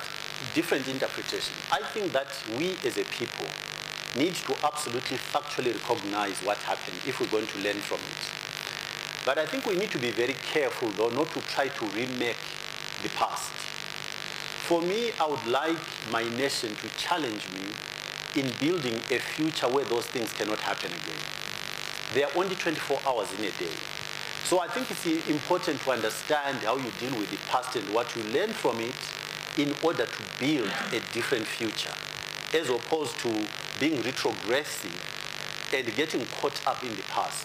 different interpretation. I think that we as a people need to absolutely factually recognize what happened if we're going to learn from it. But I think we need to be very careful, though, not to try to remake the past. For me, I would like my nation to challenge me in building a future where those things cannot happen again. There are only 24 hours in a day. So I think it's important to understand how you deal with the past and what you learn from it in order to build a different future, as opposed to being retrogressive and getting caught up in the past.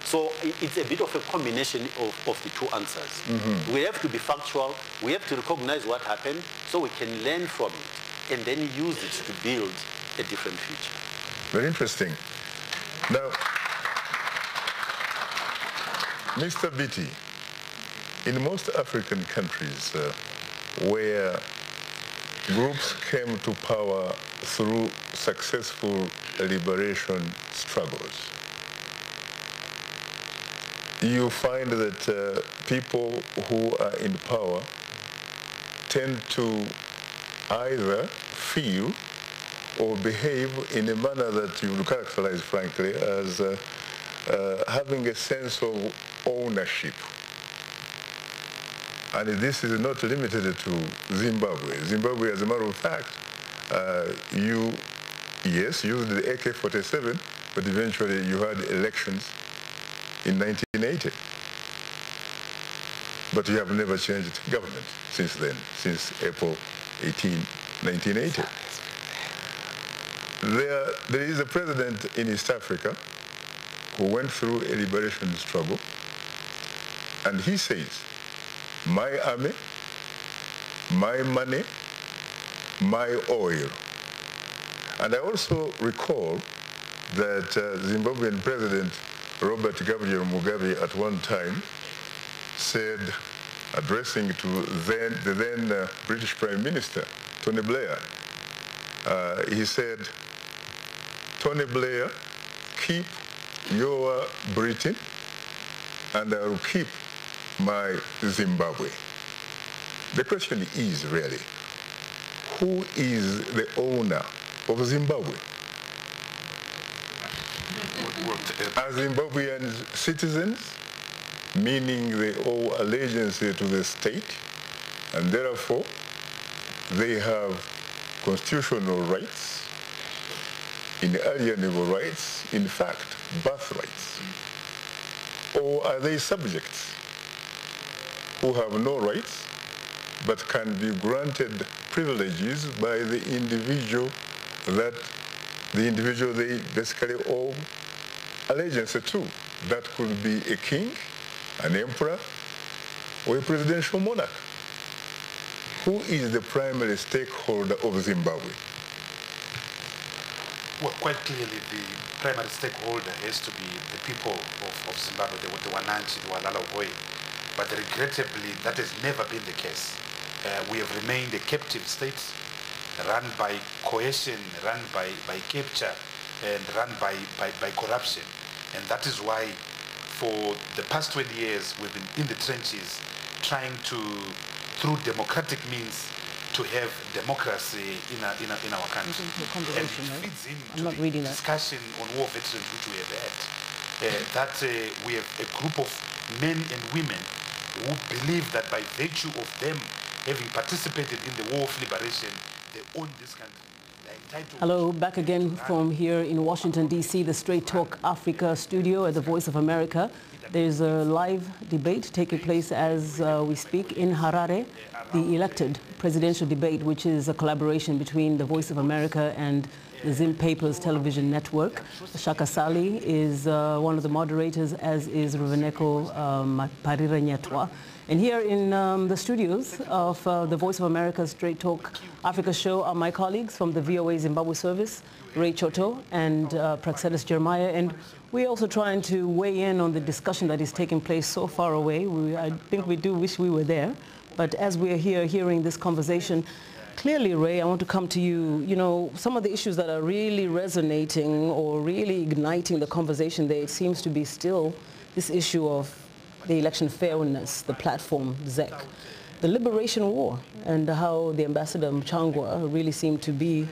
So it's a bit of a combination of the two answers. Mm-hmm. We have to be factual, we have to recognize what happened so we can learn from it and then use it to build a different future. Very interesting. Now, Mr. Biti, in most African countries where groups came to power through successful liberation struggles, you find that people who are in power tend to either feel or behave in a manner that you would characterize, frankly, as having a sense of ownership. And this is not limited to Zimbabwe. Zimbabwe, as a matter of fact, you, yes, used the AK-47, but eventually you had elections in 1980. But you have never changed government since then, since April 18, 1980. There is a president in East Africa who went through a liberation struggle, and he says, my army, my money, my oil. And I also recall that Zimbabwean President Robert Gabriel Mugabe at one time said, addressing to the then British Prime Minister, Tony Blair, he said, Tony Blair, keep your Britain and I will keep my Zimbabwe. The question is really, who is the owner of Zimbabwe? Are Zimbabwean citizens, meaning they owe allegiance to the state, and therefore they have constitutional rights, inalienable rights, in fact, birthrights? Or are they subjects who have no rights but can be granted privileges by the individual they basically owe allegiance to? That could be a king, an emperor, or a presidential monarch. Who is the primary stakeholder of Zimbabwe? Well, quite clearly, the primary stakeholder has to be the people of Zimbabwe, the Wananchi, the Walalahoi. But regrettably, that has never been the case. We have remained a captive state, run by coercion, run by capture, and run by corruption. And that is why, for the past 20 years, we've been in the trenches trying to, through democratic means, to have democracy in our country. And it feeds into the discussion on war veterans which we have had, that we have a group of men and women who believe that by virtue of them having participated in the war of liberation, they own this country. Hello, back again from here in Washington, D.C., the Straight Talk Africa studio at the Voice of America. There's a live debate taking place as we speak in Harare, the elected presidential debate, which is a collaboration between the Voice of America and the Zimpapers Television Network. Shaka Ssali is one of the moderators, as is Ruveneko Parira-Nyatwa. And here in the studios of the Voice of America's Straight Talk Africa show are my colleagues from the VOA Zimbabwe service, Ray Choto and Praxedis Jeremiah. And we're also trying to weigh in on the discussion that is taking place so far away. I think we do wish we were there. But as we are here hearing this conversation, clearly, Ray, I want to come to you. You know, some of the issues that are really resonating or really igniting the conversation there, it seems to be still this issue of the election fairness, the platform, ZEC, the liberation war, and how the Ambassador Mchangwa really seemed to be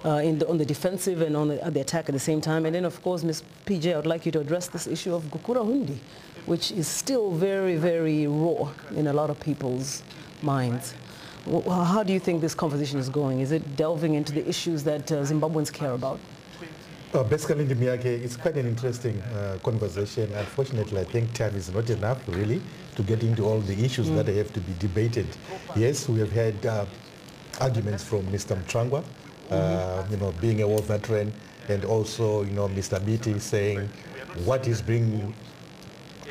on the defensive and on the attack at the same time. And then, of course, Ms. PJ, I would like you to address this issue of Gukura Hundi, which is still very, very raw in a lot of people's minds. How do you think this conversation is going? Is it delving into the issues that Zimbabweans care about? Basically, Miyake, it's quite an interesting conversation. Unfortunately, I think time is not enough, really, to get into all the issues that have to be debated. Yes, we have had arguments from Mr. Mtrangwa, being a war veteran, and also, Mr. Biti saying what he's bringing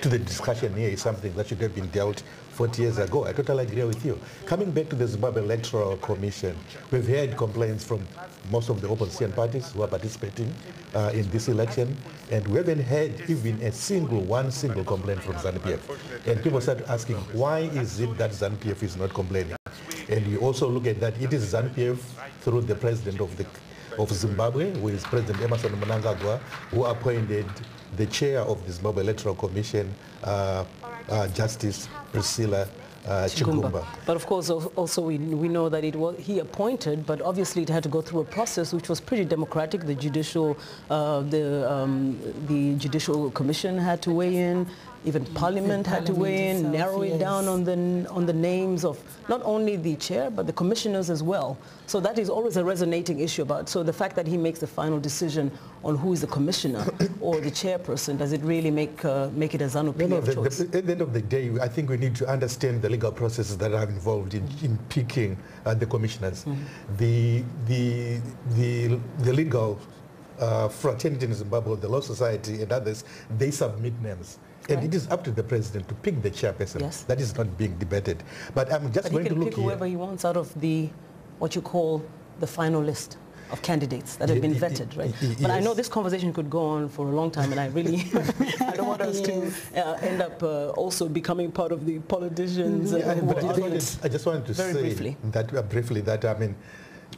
to the discussion here is something that should have been dealt 40 years ago. I totally agree with you. Coming back to the Zimbabwe Electoral Commission, we've had complaints from most of the opposition parties who are participating in this election, and we haven't had even one single complaint from ZANU-PF. And people start asking, why is it that ZANU-PF is not complaining? And we also look at that it is ZANU-PF through the president of Zimbabwe, who is President Emmerson Mnangagwa, who appointed the chair of the Zimbabwe Electoral Commission, Justice Priscilla Chigumba. But of course, also we know that he appointed, but obviously it had to go through a process which was pretty democratic. The judicial commission had to weigh in. Even Parliament had to weigh in, narrow it down on the names of not only the chair but the commissioners as well. So that is always a resonating issue about. So the fact that he makes the final decision on who is the commissioner or the chairperson, does it really make it a ZANU-PF choice? At the end of the day, I think we need to understand the legal processes that are involved in picking the commissioners. The legal fraternity in Zimbabwe, the Law Society and others, they submit names. And it is up to the president to pick the chairperson. Yes. That is not being debated. But I'm just going to look here. He can pick whoever he wants out of what you call the final list of candidates that have been vetted, right? But I know this conversation could go on for a long time, and I really I don't want us to end up also becoming part of the politicians. I just wanted to say briefly that I mean,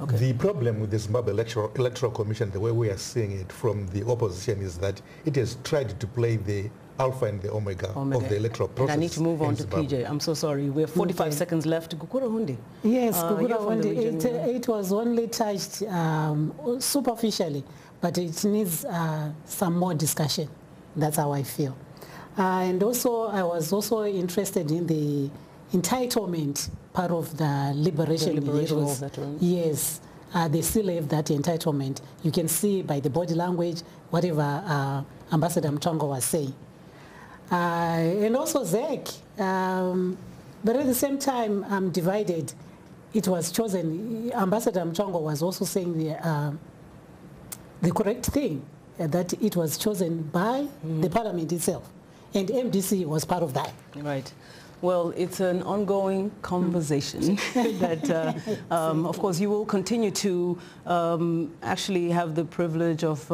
the problem with the Zimbabwe Electoral Commission, the way we are seeing it from the opposition, is that it has tried to play the alpha and the omega of the electoral process. And I need to move on to PJ. I'm so sorry. We have 45 seconds left. Gukura Hundi. Yes, Gukura Hundi. It was only touched superficially, but it needs some more discussion. That's how I feel. And also, I was also interested in the entitlement part of the liberation heroes. Yes, they still have that entitlement. You can see by the body language, whatever Ambassador Mtrangwa was saying. And also ZEC, but at the same time, I'm divided. It was chosen, Ambassador Mtrangwa was also saying the correct thing, that it was chosen by the parliament itself. And MDC was part of that. Right. Well, it's an ongoing conversation that, of course, you will continue to actually have the privilege of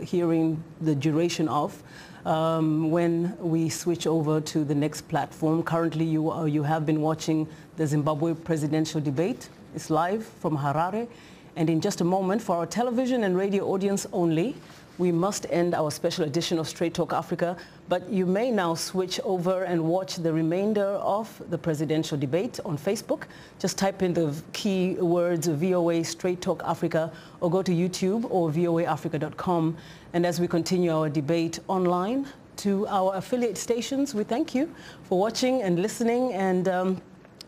hearing the duration of when we switch over to the next platform. Currently, you have been watching the Zimbabwe presidential debate. It's live from Harare. And in just a moment, for our television and radio audience only, we must end our special edition of Straight Talk Africa, but you may now switch over and watch the remainder of the presidential debate on Facebook. Just type in the key words VOA Straight Talk Africa or go to YouTube or voaafrica.com. And as we continue our debate online to our affiliate stations, we thank you for watching and listening. And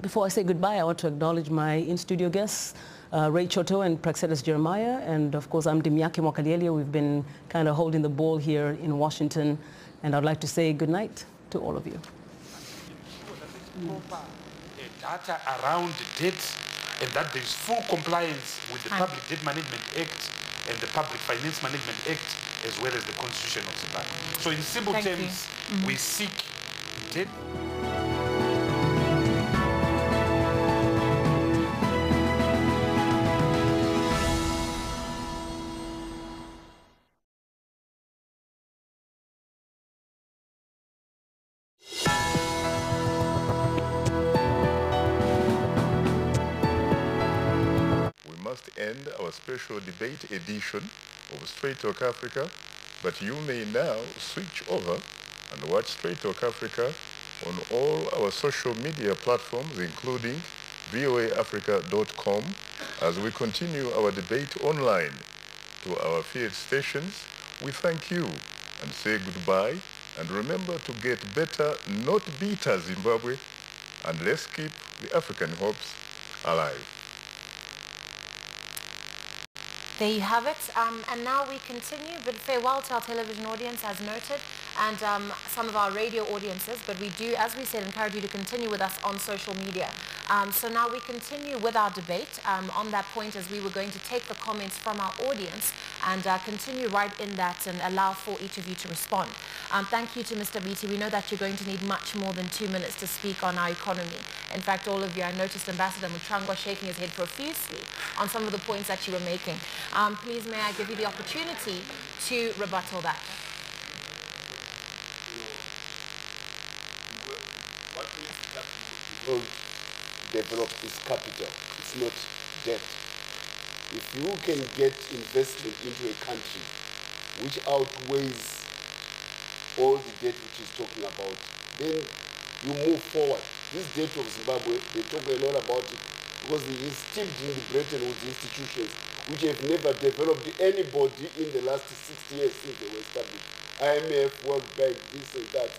before I say goodbye, I want to acknowledge my in-studio guests, Ray Choto and Praxedis Jeremiah, and of course I'm Dimyake Mwakaliele. We've been kind of holding the ball here in Washington, and I'd like to say good night to all of you. Data around debt, and that there is full compliance with the Public Debt Management Act and the Public Finance Management Act, as well as the Constitution of Zimbabwe. So in simple terms, we seek debt. End our special debate edition of Straight Talk Africa, but you may now switch over and watch Straight Talk Africa on all our social media platforms, including voaafrica.com as we continue our debate online. To our field stations, we thank you and say goodbye. And remember to get better, not bitter Zimbabwe, and let's keep the African hopes alive. There you have it. And now we continue, but farewell to our television audience as noted, and some of our radio audiences, but we do, as we said, encourage you to continue with us on social media. So now we continue with our debate on that point, as we were going to take the comments from our audience and continue right in that and allow for each of you to respond. Thank you to Mr. Biti. We know that you're going to need much more than 2 minutes to speak on our economy. In fact, all of you, I noticed Ambassador Mutrangwa shaking his head profusely on some of the points that you were making. Please, may I give you the opportunity to rebuttal that? What we develop is capital. It's not debt. If you can get investment into a country which outweighs all the debt which is talking about, then you move forward. This debt of Zimbabwe, they talk a lot about it because it is steeped in the Bretton Woods institutions, which have never developed anybody in the last 60 years since they were established. IMF, World Bank, this and that.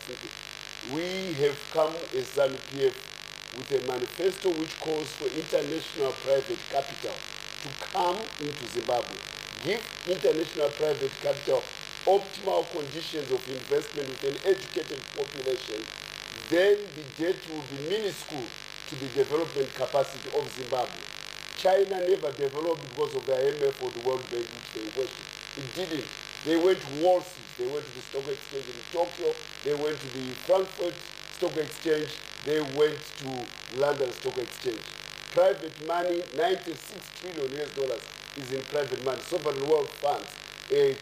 We have come as ZANU-PF with a manifesto which calls for international private capital to come into Zimbabwe. Give international private capital optimal conditions of investment with an educated population, then the debt will be minuscule to the development capacity of Zimbabwe. China never developed because of the IMF or the World Bank, which they worship. It didn't. They went to Wall Street, they went to the stock exchange in Tokyo, they went to the Frankfurt Stock Exchange, they went to London Stock Exchange. Private money, $96 trillion is in private money, sovereign wealth funds,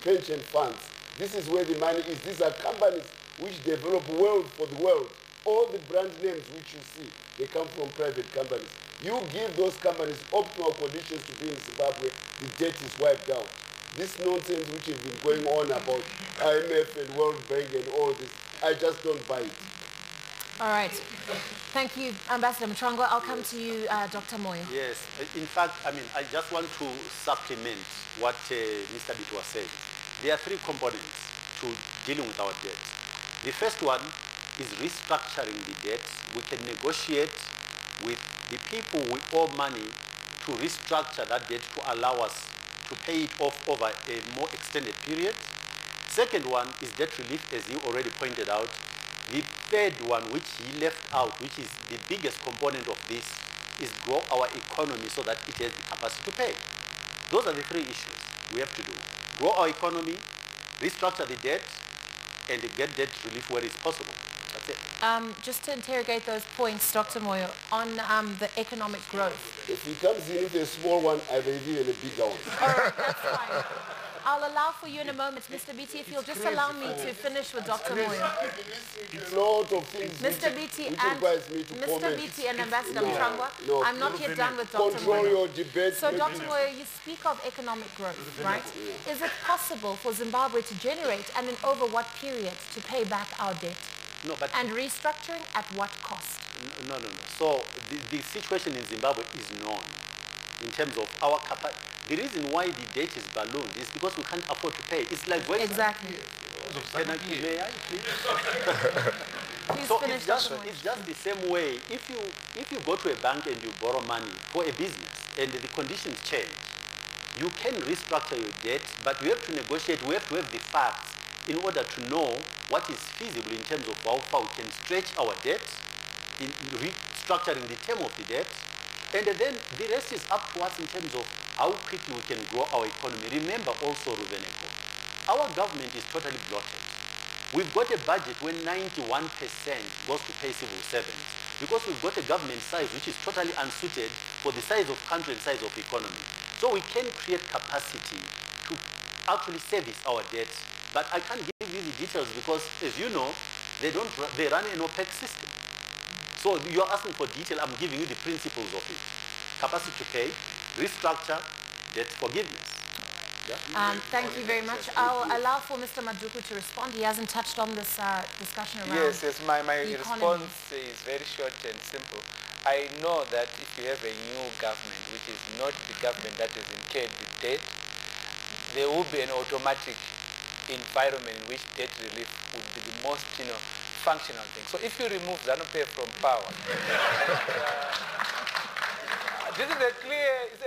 pension funds. This is where the money is. These are companies which develop wealth for the world. All the brand names which you see, they come from private companies. You give those companies optimal conditions to be in Zimbabwe, the debt is wiped out. This nonsense which has been going on about IMF and World Bank and all this, I just don't buy it. All right. Thank you, Ambassador Mutrangwa. I'll come to you, Dr. Moyo. Yes. In fact, I just want to supplement what Mr. Biti was saying. There are three components to dealing with our debt. The first one is restructuring the debt. We can negotiate with the people we owe money to restructure that debt to allow us to pay it off over a more extended period. Second one is debt relief, as you already pointed out. The third one, which he left out, which is the biggest component of this, is grow our economy so that it has the capacity to pay. Those are the three issues we have to do. Grow our economy, restructure the debt, and get debt relief where it's possible. That's it. Just to interrogate those points, Dr. Moyo, on the economic growth. If he comes in with a small one, I will give you a bigger one. All right, that's fine. I'll allow for you in a moment, Mr. Biti, if you'll just allow me to finish with Dr. Moyo. A lot of things Mr. Biti and Ambassador Mutrangwa, I'm not yet done with Dr. Moyo. So, Dr. Moyo, you speak of economic growth, right? Is it possible for Zimbabwe to generate, and in over what period, to pay back our debt? No, but and restructuring at what cost? No. So the situation in Zimbabwe is known in terms of our capacity. The reason why the debt is ballooned is because we can't afford to pay. It's like when... Exactly. May I, please? Please so finish it's just the same way. If you go to a bank and you borrow money for a business and the conditions change, you can restructure your debt, but we have to negotiate. We have to have the facts in order to know what is feasible in terms of how far we can stretch our debt, in restructuring the term of the debt, and then the rest is up to us in terms of how quickly we can grow our economy. Remember also, Ruveneko, our government is totally bloated. We've got a budget where 91% goes to pay civil servants because we've got a government size which is totally unsuited for the size of country and size of economy. So we can create capacity to actually service our debt. But I can't give you the details because, as you know, they run an OPEC system. So you're asking for detail, I'm giving you the principles of it. Capacity to pay, restructure, debt forgiveness. Yeah? Thank you very much. I'll allow for Mr. Maduku to respond. He hasn't touched on this discussion around Yes, my response is very short and simple. I know that if you have a new government, which is not the government that has incurred the debt, there will be an automatic environment in which debt relief would be the most, functional thing. So if you remove ZANU-PF from power, this is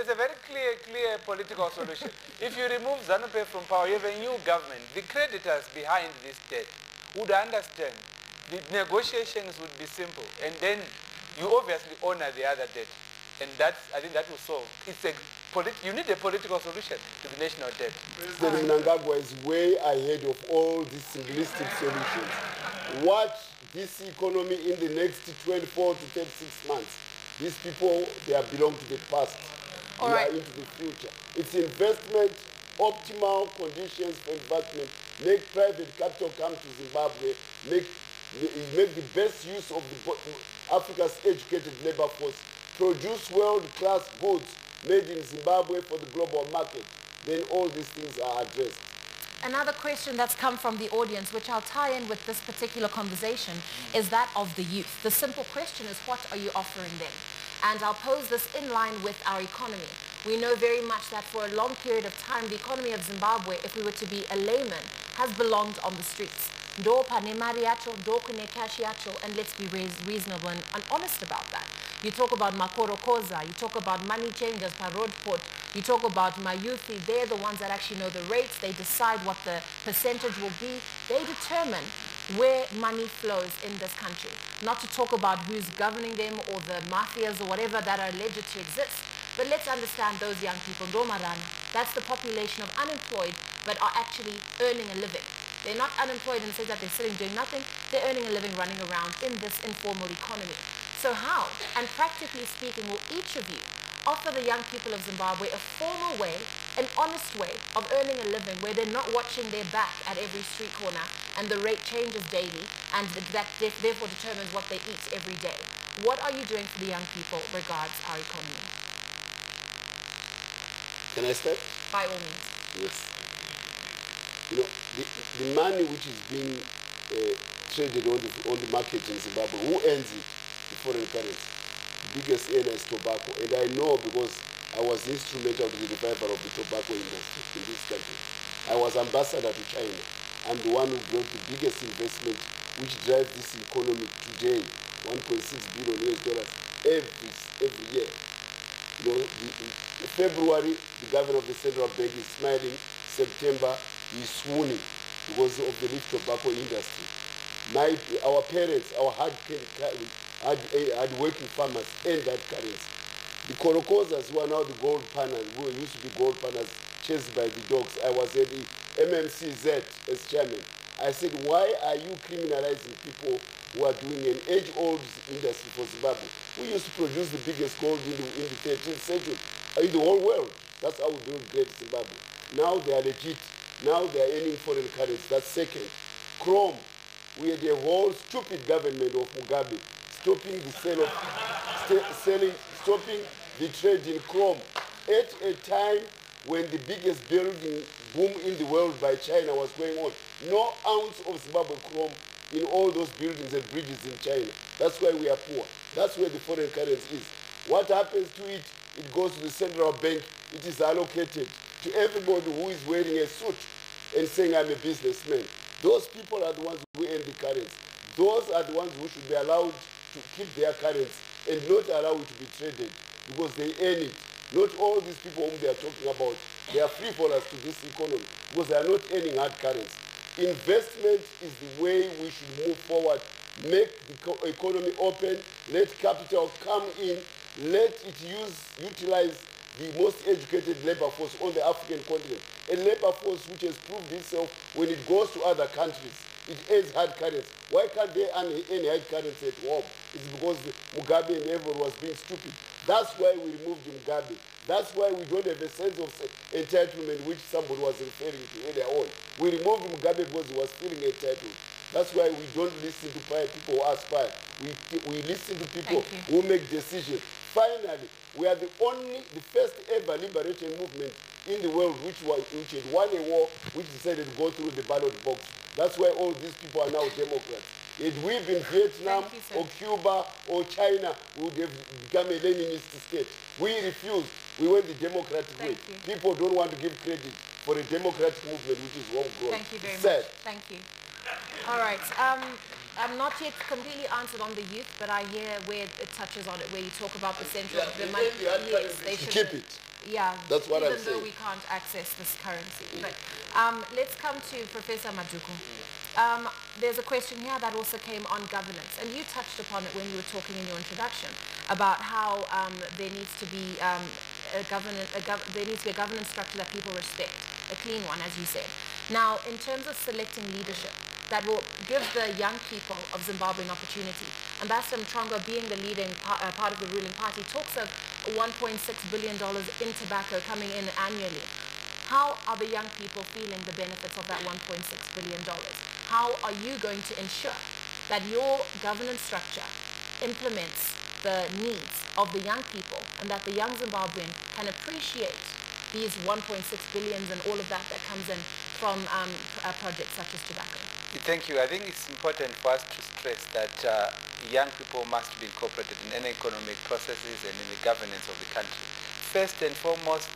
it's a very clear political solution. If you remove ZANU-PF from power, you have a new government. The creditors behind this debt would understand. The negotiations would be simple, and then you obviously honor the other debt, and I think that will solve. You need a political solution to the national debt. President Mnangagwa is way ahead of all these simplistic solutions. Watch this economy in the next 24 to 36 months. These people, they belong to the past. They are into the future. It's investment, optimal conditions for investment. Make private capital come to Zimbabwe. Make the best use of Africa's educated labor force. Produce world-class goods made in Zimbabwe for the global market. Then all these things are addressed. Another question that's come from the audience, which I'll tie in with this particular conversation, is that of the youth. The simple question is, what are you offering them? And I'll pose this in line with our economy. We know very much that for a long period of time, the economy of Zimbabwe, if we were to be a layman, has belonged on the streets. And let's be reasonable and honest about that. You talk about Makorokoza, you talk about money changers, road port, you talk about Mayuthi, they're the ones that actually know the rates, they decide what the percentage will be, they determine where money flows in this country. Not to talk about who's governing them or the mafias or whatever that are alleged to exist, but let's understand those young people, Ndomarana, that's the population of unemployed but are actually earning a living. They're not unemployed in the sense that they're sitting doing nothing, they're earning a living running around in this informal economy. So how, and practically speaking, will each of you offer the young people of Zimbabwe a formal way, an honest way of earning a living where they're not watching their back at every street corner and the rate changes daily and that therefore determines what they eat every day? What are you doing for the young people regards our economy? Can I start? By all means. Yes. The money which is being traded on the market in Zimbabwe, who earns it? The foreign currency. The biggest earner is tobacco. And I know because I was instrumental to the revival of the tobacco industry in this country. I was ambassador to China. I'm the one who brought the biggest investment which drives this economy today, $1.6 billion every year. February, the governor of the central bank is smiling. September, he's swooning because of the leaf tobacco industry. Our parents, our hard-working farmers earn that currency. The Korokozas, who are now the gold panners, who used to be gold panners chased by the dogs. I was at the MMCZ as chairman. I said, why are you criminalizing people who are doing an age-old industry for Zimbabwe? We used to produce the biggest gold in the 13th century, in the whole world. That's how we built great Zimbabwe. Now they are legit. Now they are earning foreign currency. That's second. Chrome. We had a whole stupid government of Mugabe stopping the sale of, stopping the trade in chrome at a time when the biggest building boom in the world by China was going on. No ounce of Zimbabwe chrome in all those buildings and bridges in China. That's why we are poor. That's where the foreign currency is. What happens to it? It goes to the central bank. It is allocated to everybody who is wearing a suit and saying, I'm a businessman. Those people are the ones who earn the currency. Those are the ones who should be allowed to keep their currency and not allow it to be traded because they earn it. Not all these people whom they are talking about, they are free fallers to this economy because they are not earning hard currency. Investment is the way we should move forward. Make the economy open, let capital come in, let it utilize the most educated labor force on the African continent. A labor force which has proved itself when it goes to other countries. It earns hard currency. Why can't they earn any hard currency at home? It's because Mugabe and everyone was being stupid. That's why we removed Mugabe. That's why we don't have a sense of entitlement which somebody was referring to earlier on. We removed Mugabe because he was feeling entitled. That's why we don't listen to people who aspire. We listen to people who make decisions. Finally, we are the first ever liberation movement in the world which had won a war, which decided to go through the ballot box. That's why all these people are now Democrats. Had we been Vietnam or Cuba or China, we would have become a Leninist state. We refused. We went the democratic way. People don't want to give credit for a democratic movement which is homegrown. Thank you very much. Thank you. All right. I'm not yet completely answered on the youth, but I hear where it touches on it, where you talk about the central money. Yes, they should keep it. Yeah, that's what I'm saying. Even though we can't access this currency. But let's come to Professor Maduku. There's a question here that also came on governance, and you touched upon it when you were talking in your introduction about how there needs to be a governance structure that people respect, a clean one, as you said. Now, in terms of selecting leadership, that will give the young people of Zimbabwe an opportunity. Ambassador Mchongwa, being the leading part of the ruling party, talks of $1.6 billion in tobacco coming in annually. How are the young people feeling the benefits of that $1.6 billion? How are you going to ensure that your governance structure implements the needs of the young people and that the young Zimbabwean can appreciate these 1.6 billion and all of that comes in from projects such as tobacco? Thank you. I think it's important for us to stress that young people must be incorporated in any economic processes and in the governance of the country. First and foremost,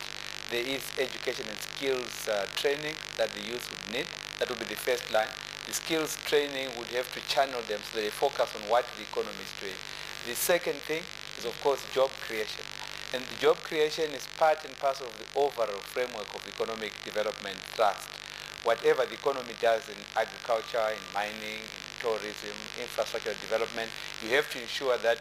there is education and skills training that the youth would need. That would be the first line. The skills training would have to channel them so they focus on what the economy is doing. The second thing is, of course, job creation. And the job creation is part and parcel of the overall framework of economic development thrust. Whatever the economy does in agriculture, in mining, in tourism, infrastructure development, you have to ensure that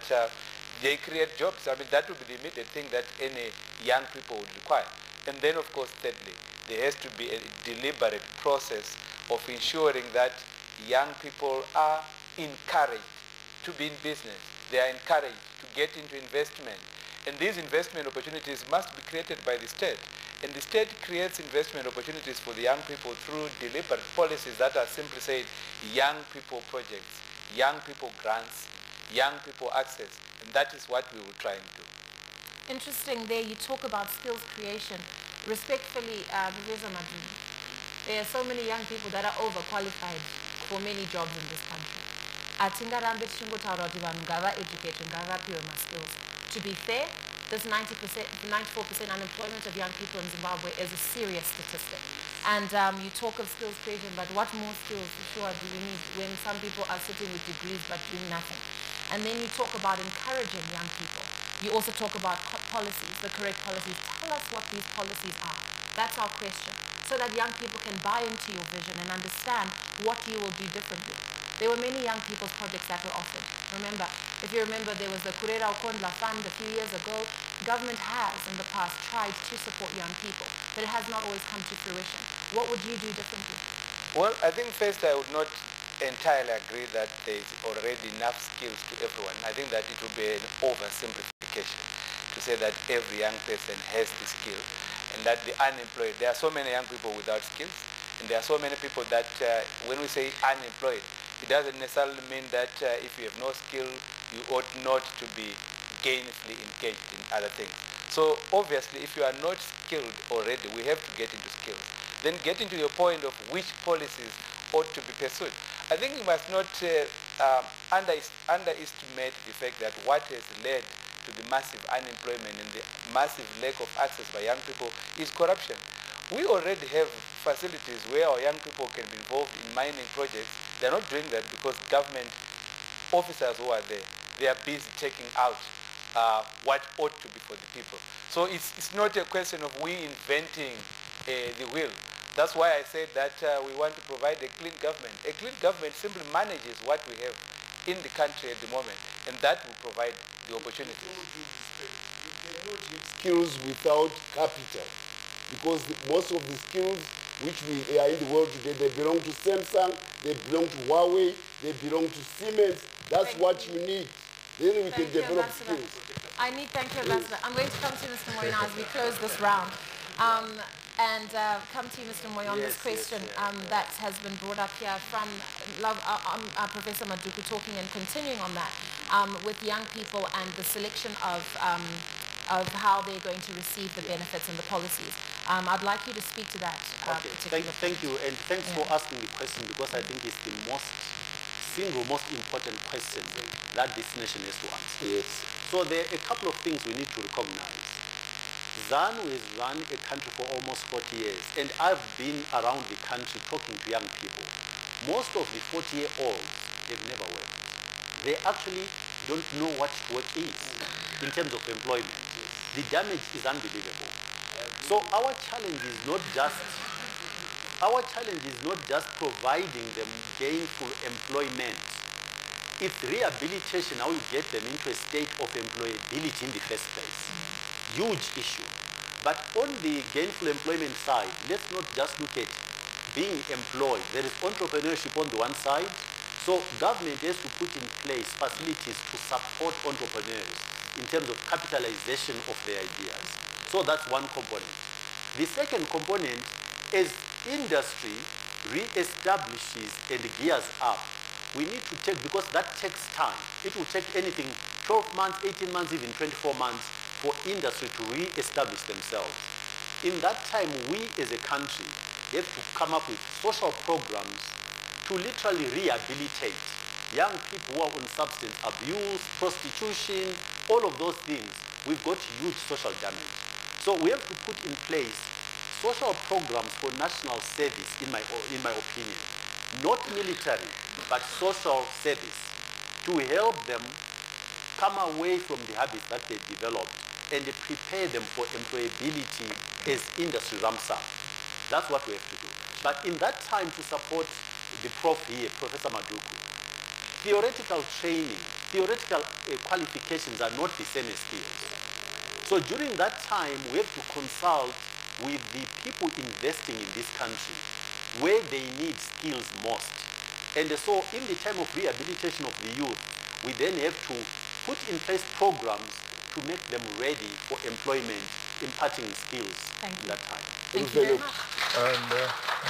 they create jobs. I mean, that would be the immediate thing that any young people would require. And then, of course, thirdly, there has to be a deliberate process of ensuring that young people are encouraged to be in business. They are encouraged to get into investment. And these investment opportunities must be created by the state. And the state creates investment opportunities for the young people through deliberate policies that are simply said, young people projects, young people grants, young people access. And that is what we will try and do. Interesting there, you talk about skills creation. Respectfully, Professor Madini, there are so many young people that are overqualified for many jobs in this country. To be fair, this 94% unemployment of young people in Zimbabwe is a serious statistic. And you talk of skills creation, but what more skills sure do we need when some people are sitting with degrees but doing nothing? And then you talk about encouraging young people. You also talk about policies, the correct policies. Tell us what these policies are. That's our question. So that young people can buy into your vision and understand what you will do differently. There were many young people's projects that were offered. Remember, if you remember, there was the Kurera Ukondla Fund a few years ago. Government has, in the past, tried to support young people, but it has not always come to fruition. What would you do differently? Well, I think first I would not entirely agree that there is already enough skills to everyone. I think that it would be an oversimplification to say that every young person has the skill and that the unemployed, there are so many young people without skills, and there are so many people that when we say unemployed, it doesn't necessarily mean that if you have no skill, you ought not to be gainfully engaged in other things. So obviously, if you are not skilled already, we have to get into skills. Then getting to your point of which policies ought to be pursued. I think you must not underestimate the fact that what has led to the massive unemployment and the massive lack of access by young people is corruption. We already have facilities where our young people can be involved in mining projects. They're not doing that because government officers who are there, they are busy taking out what ought to be for the people. So it's not a question of we inventing the wheel. That's why I said that we want to provide a clean government. A clean government simply manages what we have in the country at the moment, and that will provide the opportunities. You cannot have skills without capital, because most of the skills which we are in the world today, they belong to Samsung, they belong to Huawei, they belong to Siemens. That's what you need. Then we can develop skills. Thank you, Ambassador. I'm going to come to Mr. Moyo now as we close this round. And come to you, Mr. Moyo, on this question that has been brought up here from Professor Maduku, talking and continuing on that with young people and the selection of how they're going to receive the benefits and the policies. I'd like you to speak to that. Thank you, and thanks for asking the question, because I think it's the most single most important question that this nation has to answer. Yes. So there are a couple of things we need to recognize. ZANU has run a country for almost 40 years, and I've been around the country talking to young people. Most of the 40-year-olds have never worked. They actually don't know what work is in terms of employment. The damage is unbelievable. So our challenge is not just providing them gainful employment. It's rehabilitation, how you get them into a state of employability in the first place. Huge issue. But on the gainful employment side, let's not just look at being employed. There is entrepreneurship on the one side. So government has to put in place facilities to support entrepreneurs in terms of capitalization of their ideas. So that's one component. The second component is industry reestablishes and gears up. We need to take, because that takes time. It will take anything 12 months, 18 months, even 24 months for industry to re-establish themselves. In that time, we as a country have to come up with social programs to literally rehabilitate young people who are on substance abuse, prostitution, all of those things. We've got huge social damage. So we have to put in place social programs for national service, in my opinion. Not military, but social service, to help them come away from the habits that they developed and prepare them for employability as industry ramps up. That's what we have to do. But in that time, to support the prof here, Professor Maduku, theoretical training, theoretical qualifications are not the same as skills. So during that time, we have to consult with the people investing in this country where they need skills most. And so in the time of rehabilitation of the youth, we then have to put in place programs to make them ready for employment, imparting skills in that time. Thank you very much. And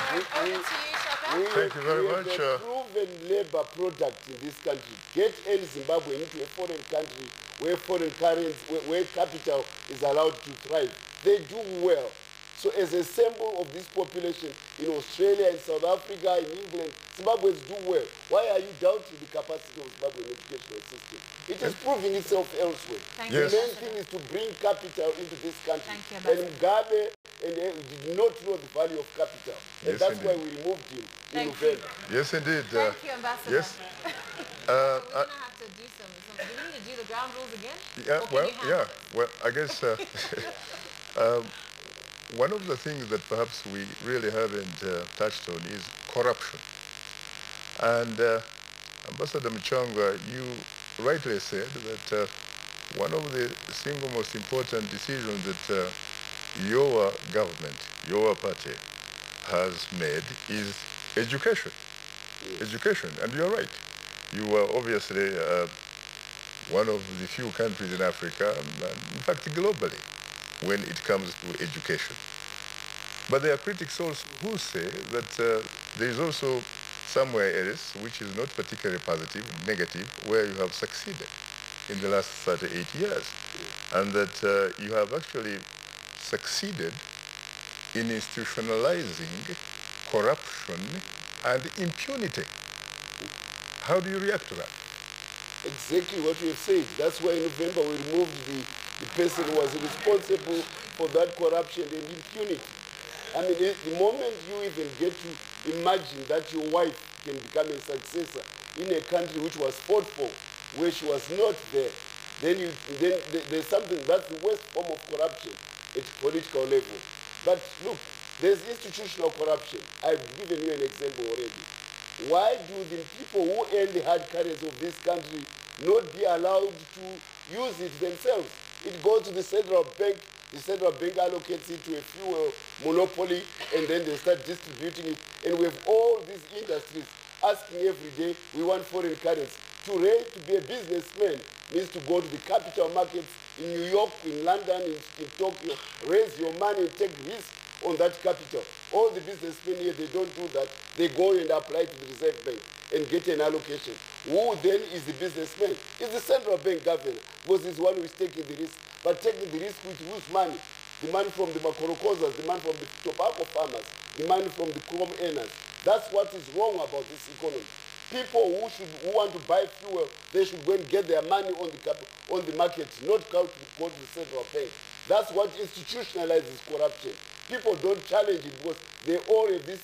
Over to you, Shaka. thank you very much. We have a proven labor product in this country. Get any Zimbabwean into a foreign country where foreign currency, where capital is allowed to thrive. They do well. So as a sample of this population in Australia, in South Africa, in England, Zimbabweans do well. Why are you doubting the capacity of Zimbabwean educational system? It is proving itself elsewhere. You. The main thing is to bring capital into this country. Thank you, and Mugabe did not know the value of capital. And that's why we removed him in November. Yes, indeed. Thank you, Ambassador. Yes. We're going to have to do some. Do we need to do the ground rules again? Yeah, well, I guess one of the things that perhaps we really haven't touched on is corruption. And Ambassador Mchangwa, you rightly said that one of the single most important decisions that your government, your party has made is education. Education, and you're right. You are obviously one of the few countries in Africa, and in fact globally, when it comes to education. But there are critics also who say that there is also somewhere else which is not particularly positive, negative, where you have succeeded in the last 38 years, and that you have actually succeeded in institutionalizing corruption and impunity. How do you react to that? Exactly what you have said. That's why in November we removed the person who was responsible for that corruption and impunity. I mean, the moment you even get to imagine that your wife can become a successor in a country which was fought for, where she was not there, then there's something, that's the worst form of corruption at political level. But look, there's institutional corruption. I've given you an example already. Why do the people who earn the hard currency of this country not be allowed to use it themselves? It goes to the central bank allocates it to a few monopoly, and then they start distributing it. And we have all these industries asking every day, we want foreign currency. To be a businessman means to go to the capital markets in New York, in London, in Tokyo, raise your money and take risk on that capital. All the businessmen here, they don't do that. They go and apply to the Reserve Bank and get an allocation. Who then is the businessman? It's the central bank governor, because he's the one who is taking the risk. But taking the risk with whose money? The money from the Makorokozas, the money from the tobacco farmers, the money from the chrome earners. That's what is wrong about this economy. People who want to buy fuel, they should go and get their money on the market, not go to the central bank. That's what institutionalizes corruption. People don't challenge it because they all have this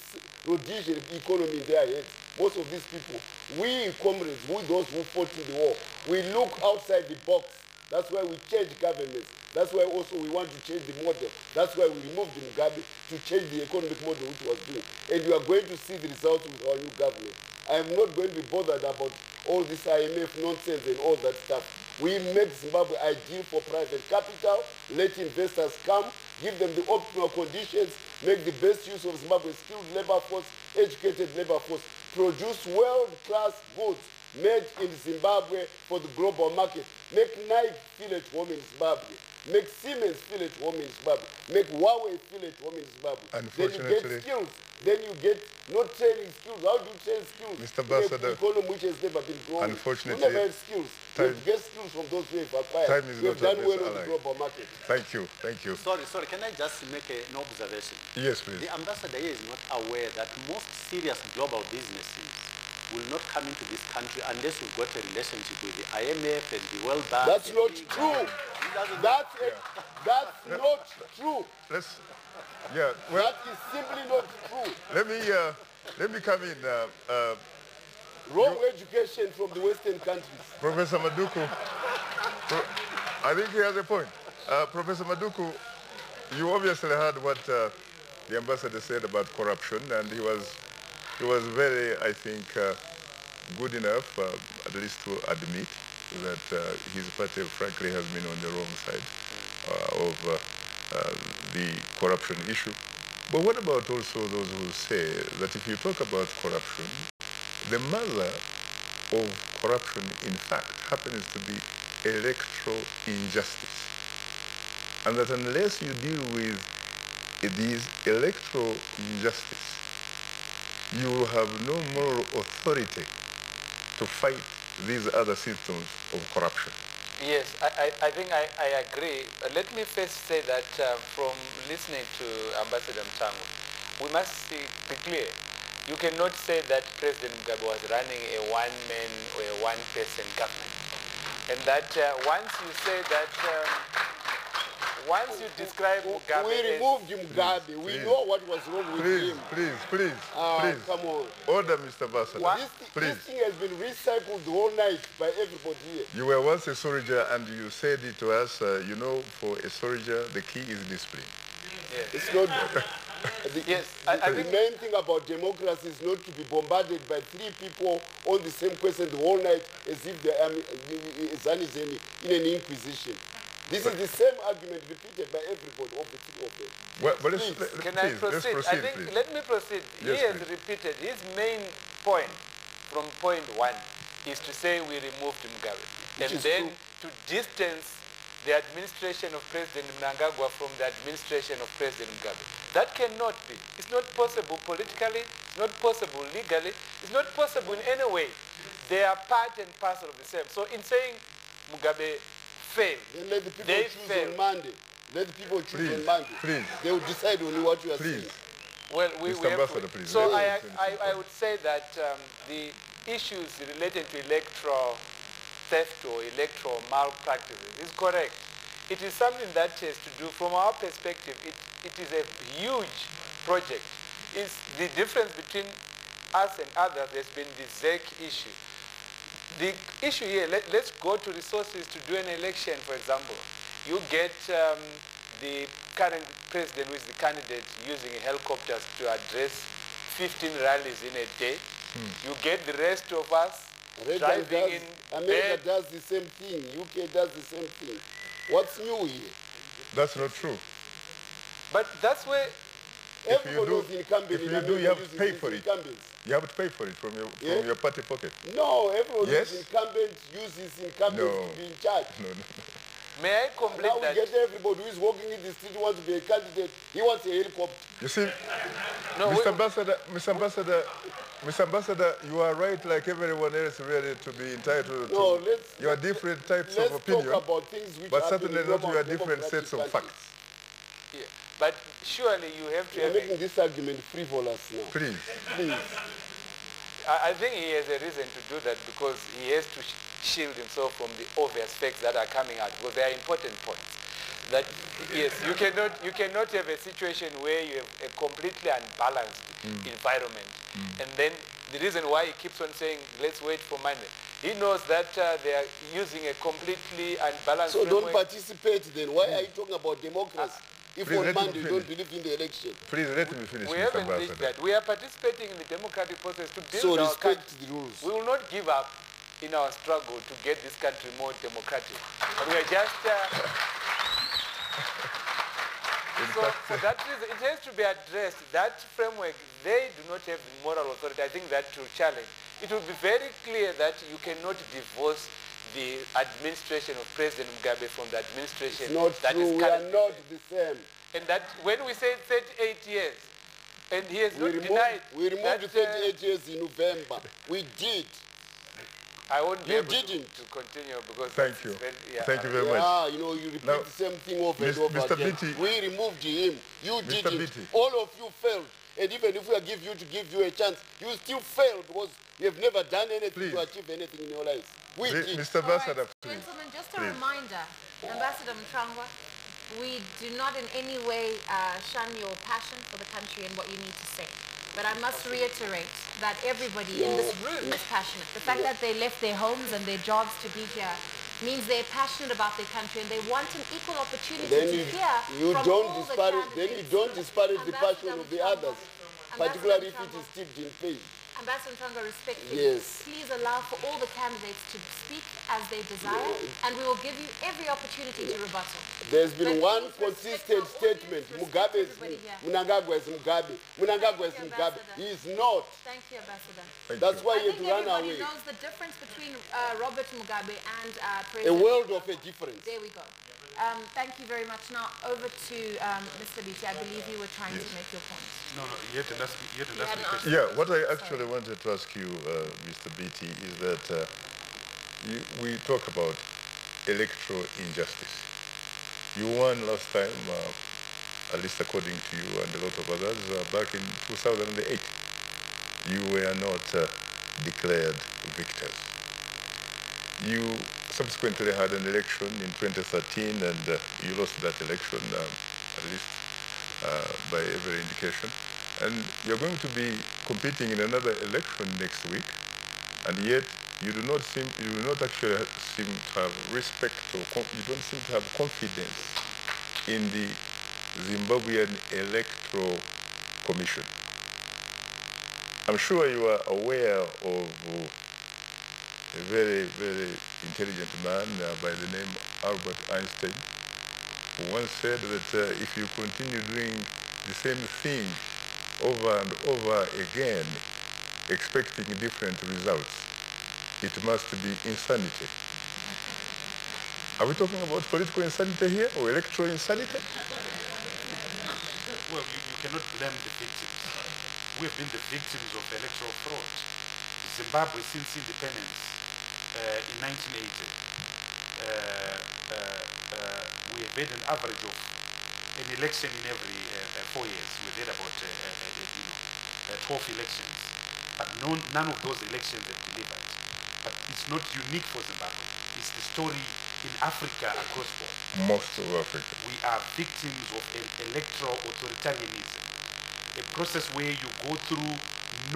Rhodesian economy in their heads. Most of these people, we comrades, we those who fought in the war, we look outside the box. That's why we change governments. That's why also we want to change the model. That's why we removed Mugabe to change the economic model which was doing. And you are going to see the results with our new government. I am not going to be bothered about all this IMF nonsense and all that stuff. We make Zimbabwe ideal for private capital, let investors come, give them the optimal conditions, make the best use of Zimbabwe's skilled labor force, educated labor force, produce world-class goods made in Zimbabwe for the global market, make Nike feel at home in Zimbabwe, make Siemens feel at home in Zimbabwe, make Huawei feel at home in Zimbabwe. Then you get skills. Then you get not training skills. How do you train skills? Mr. Ambassador, in an economy which has never been growing. Unfortunately, you never have skills. You get skills from those who have acquired. Time is We've not done well on the global market. Thank you. Thank you. Sorry. Can I just make an observation? Yes, please. The ambassador here is not aware that most serious global businesses will not come into this country unless we've got a relationship with the IMF and the World Bank. That's not true. That's not true. Yeah, well, that is simply not true. Let me come in. Wrong education from the Western countries. Professor Maduku, I think he has a point. Professor Maduku, you obviously heard what the ambassador said about corruption, and he was very, I think, good enough, at least to admit that his party, frankly, has been on the wrong side of the corruption issue. But what about also those who say that if you talk about corruption, the mother of corruption, in fact, happens to be electoral injustice. And that unless you deal with these electoral injustice, you will have no moral authority to fight these other symptoms of corruption. Yes, I think I agree. Let me first say that from listening to Ambassador Mtangu, we must be clear. You cannot say that President Mugabe was running a one-man or a one-person government. And that once you say that, once you describe Mugabe we removed Mugabe. We know what was wrong with him. Please. Come on. Order, Mr. Ambassador. This thing has been recycled the whole night by everybody here. You were once a soldier and you said it to us, you know, for a soldier, the key is discipline. Yes. It's not... The main thing about democracy is not to be bombarded by three people on the same question the whole night as if they are in an inquisition. This is the same argument repeated by everybody, of the three of them. Well, Can I proceed? I think, please. let me proceed. Yes, he has please. repeated his main point from point one is to say we removed Mugabe. And then to distance the administration of President Mnangagwa from the administration of President Mugabe. That cannot be. It's not possible politically, it's not possible legally, it's not possible in any way. They are part and parcel of the same. So in saying Mugabe failed, then let the people choose on Monday. Let the people choose on Monday. Please. They will decide on what you are saying. Well, we Mr. have Ambassador, to, please. so I would say that the issues related to electoral theft or electoral malpractices is correct. It is something that has to do, from our perspective, it is a huge project. It's the difference between us and others has been the ZEC issue. The issue here, let's go to resources to do an election, for example. You get the current president, who is the candidate, using helicopters to address 15 rallies in a day. You get the rest of us driving in America does the same thing. UK does the same thing. What's new here? That's not true. But that's where everybody was incumbent. If you do, you have to pay for it. You have to pay for it from your party pocket. No, everyone who's incumbent uses incumbents to be in charge. No. May I complete now that? We get everybody who is walking in the street who wants to be a candidate. He wants a helicopter. You see, Mr. Ambassador, you are right like everyone else really to be entitled to your different types of opinion. Let's talk about things which but certainly not your different sets of facts. Yeah. But surely you have to You're making this argument frivolous now. Please. I think he has a reason to do that because he has to shield himself from the obvious facts that are coming out, because they are important points. That yes, you cannot have a situation where you have a completely unbalanced environment, and then the reason why he keeps on saying let's wait for Monday, he knows that they are using a completely unbalanced So framework. don't participate then. Why are you talking about democracy if Please on let me Monday you don't believe in the election? Please let me finish, We Mr. haven't reached Ambassador. that. We are participating in the democratic process to build So our respect country. the rules. We will not give up in our struggle to get this country more democratic. But we are just... so for that reason, it has to be addressed. That framework, they do not have the moral authority. I think that will challenge. It will be very clear that you cannot divorce the administration of President Mugabe from the administration It's not that true. is We are currently not there. the same. And that when we say 38 years, and he has not denied We removed that, 38 years in November. We did. I won't be You able didn't. to continue because Thank you. Thank you very much. Yeah, you know, you repeat Now, the same thing over and over Mr. again. Beatty. We removed him. You Mr. didn't. Beatty. All of you failed. And even if we give you a chance, you still fail because you have never done anything to achieve anything in your life. We did. Mr. Ambassador, please. Gentlemen, just a Please. reminder, Ambassador Mtrangwa, we do not in any way shun your passion for the country and what you need to say. But I must reiterate that everybody in this room is passionate. The fact that they left their homes and their jobs to be here means they're passionate about their country and they want an equal opportunity Then to hear you from don't all the disparage. Then you candidates. don't disparage the passion Ambassador of the Mtrangwa, others, particularly if it Mtrangwa, is steeped in pain. Ambassador Mtrangwa, respectfully, Yes. please allow for all the candidates to speak as they desire, and we will give you every opportunity to rebuttal. There's been But one please respect consistent our audience, statement. respect Mugabe is everybody here. Mnangagwa is Mugabe. Mnangagwa is Thank you, Mugabe. Ambassador. He is not. Thank you, Ambassador. That's why I he had think to run everybody away. knows the difference between Robert Mugabe and A President world of a Mugabe. difference. There we go. Thank you very much. Now, over to Mr. Beatty. I believe you were trying to make your point. No, you hadn't asked me hadn't the asked question. Yeah, what I actually wanted to ask you, Mr. Beatty, is that we talk about electoral injustice. You won last time, at least according to you and a lot of others, back in 2008. You were not declared victors. You subsequently had an election in 2013 and you lost that election, at least by every indication. And you're going to be competing in another election next week, and yet you do not actually seem to have respect, or you don't seem to have confidence in the Zimbabwean Electoral Commission. I'm sure you are aware of a very, very intelligent man by the name Albert Einstein, who once said that if you continue doing the same thing over and over again, expecting different results, it must be insanity. Are we talking about political insanity here or electoral insanity? Well, you cannot blame the victims. We have been the victims of electoral fraud. Zimbabwe, since independence in 1980, we have had an average of an election in every 4 years. We had about 12 elections, but none of those elections have delivered. But it's not unique for Zimbabwe. It's the story in Africa across board. Most of Africa. We are victims of an electoral authoritarianism, a process where you go through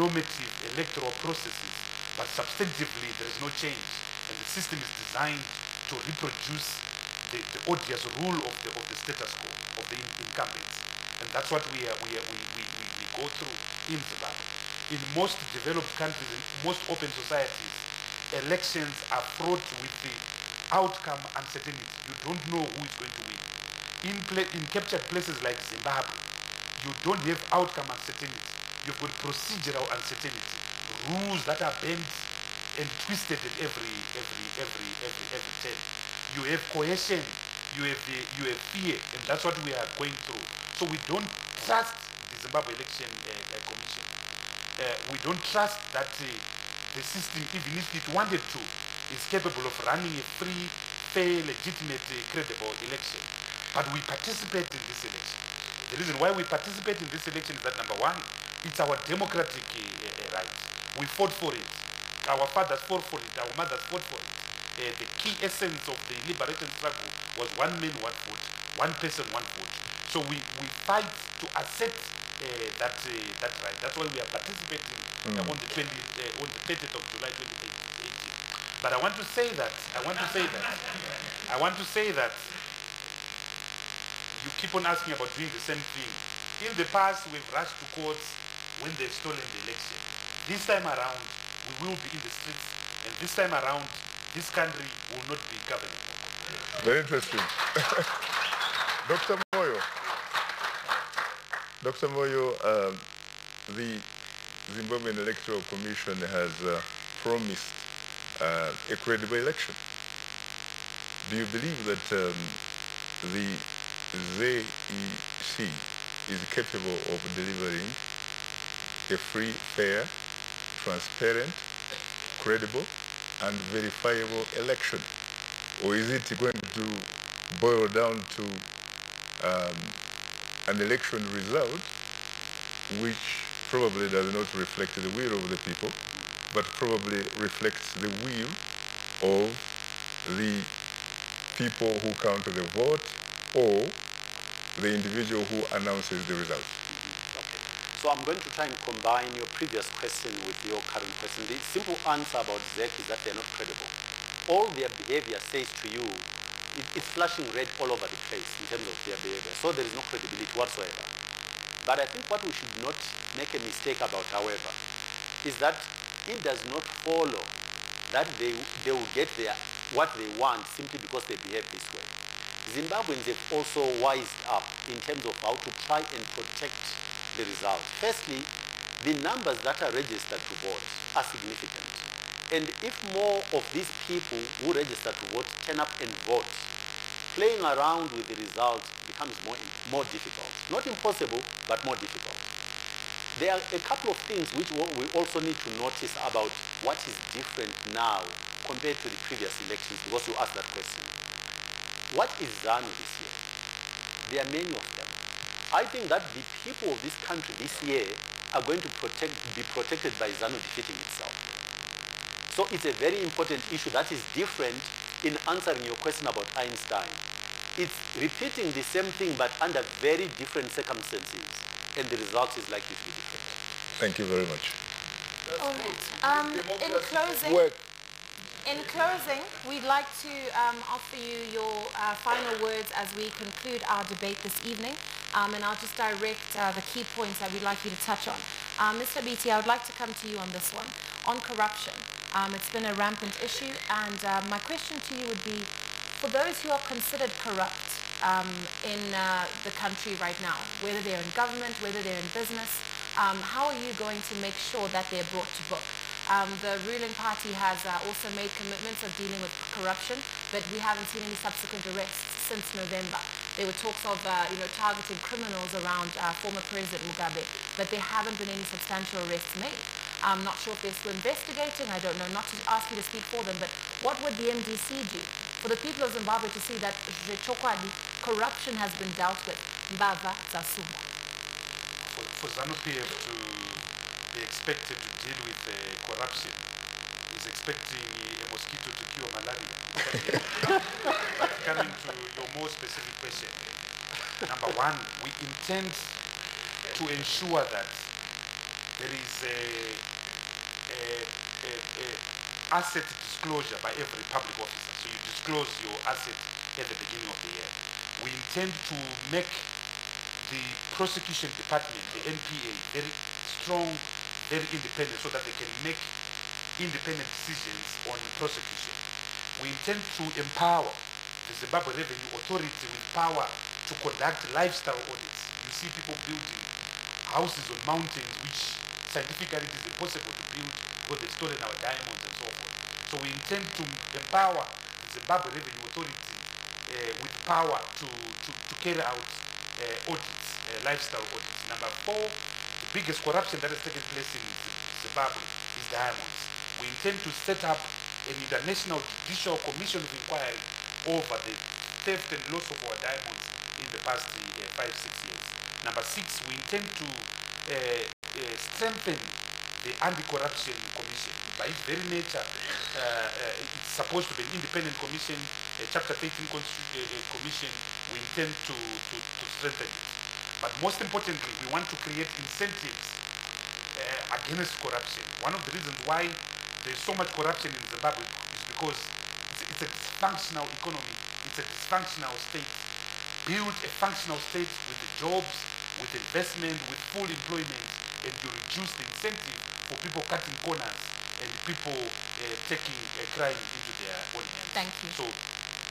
normative electoral processes, but substantively there is no change, and the system is designed to reproduce the odious rule of the status quo, of the incumbents. And that's what we go through in Zimbabwe. In most developed countries, in most open societies, elections are fraught with the outcome uncertainty. You don't know who is going to win. In captured places like Zimbabwe, you don't have outcome uncertainty. You've got procedural uncertainty, rules that are bent and twisted at every turn. You have coercion, you have fear, and that's what we are going through. So we don't trust the Zimbabwe Election Commission. We don't trust that the system, even if it wanted to, is capable of running a free, fair, legitimate, credible election. But we participate in this election. The reason why we participate in this election is that, number one, it's our democratic right. We fought for it. Our fathers fought for it. Our mothers fought for it. The key essence of the liberation struggle was one man, one vote, one person, one vote. So we fight to accept that right. That's why we are participating on the 30th of July 2018. But I want to say that you keep on asking about doing the same thing. In the past, we've rushed to courts when they've stolen the election. This time around, we will be in the streets, and this time around, this country will not be governable. Very interesting. Dr. Moyo. Dr. Moyo, the Zimbabwean Electoral Commission has promised a credible election. Do you believe that the ZEC is capable of delivering a free, fair, transparent, credible, and verifiable election? Or is it going to boil down to an election result which probably does not reflect the will of the people, but probably reflects the will of the people who count the vote or the individual who announces the result? Okay. So I'm going to try and combine your previous question with your current question. The simple answer about ZEC is that they're not credible. All their behavior says to you, it's flashing red all over the place in terms of their behavior. So there is no credibility whatsoever. But I think what we should not make a mistake about, however, is that it does not follow that they will get what they want simply because they behave this way. Zimbabweans have also wised up in terms of how to try and protect the result. Firstly, the numbers that are registered to vote are significant. And if more of these people who register to vote turn up and vote, playing around with the result becomes more difficult. Not impossible, but more difficult. There are a couple of things which we also need to notice about what is different now compared to the previous elections, because you asked that question. What is ZANU this year? There are many of them. I think that the people of this country this year are going to be protected by ZANU defeating itself. So it's a very important issue that is different in answering your question about Einstein. It's repeating the same thing but under very different circumstances, and the result is likely to be different. Thank you very much. All right. In closing, we'd like to offer you your final words as we conclude our debate this evening, and I'll just direct the key points that we'd like you to touch on. Mr. Biti, I would like to come to you on this one. On corruption, it's been a rampant issue, and my question to you would be, for those who are considered corrupt in the country right now, whether they're in government, whether they're in business, how are you going to make sure that they're brought to book? The ruling party has also made commitments of dealing with corruption, but we haven't seen any subsequent arrests since November. There were talks of targeting criminals around former President Mugabe, but there haven't been any substantial arrests made. I'm not sure if they're still investigating. I don't know, not to ask you to speak for them, but what would the MDC do for the people of Zimbabwe to see that corruption has been dealt with? For ZANU-PF to be expected to deal with corruption is expecting a mosquito to cure malaria. Coming to your more specific question, number one, we intend to ensure that there is a asset disclosure by every public officer. So you disclose your asset at the beginning of the year. We intend to make the prosecution department, the NPA, very strong, very independent, so that they can make independent decisions on prosecution. We intend to empower the Zimbabwe Revenue Authority with power to conduct lifestyle audits. You see people building houses on mountains which scientifically it is impossible to build because they've stolen our diamonds and so forth. So we intend to empower the Zimbabwe Revenue Authority with power to carry out audits, lifestyle audits. Number four, the biggest corruption that has taken place in Zimbabwe is diamonds. We intend to set up an international judicial commission of inquiry over the theft and loss of our diamonds in the past 5-6 years. Number six, we intend to strengthen the Anti-Corruption Commission. By its very nature, it's supposed to be an independent commission, a Chapter 13 commission. We intend to strengthen it. But most importantly, we want to create incentives against corruption. One of the reasons why there's so much corruption in Zimbabwe is because it's a dysfunctional economy, it's a dysfunctional state. Build a functional state with the jobs, with investment, with full employment, and you reduce the incentive for people cutting corners and people taking crime into their own hands. Thank you. So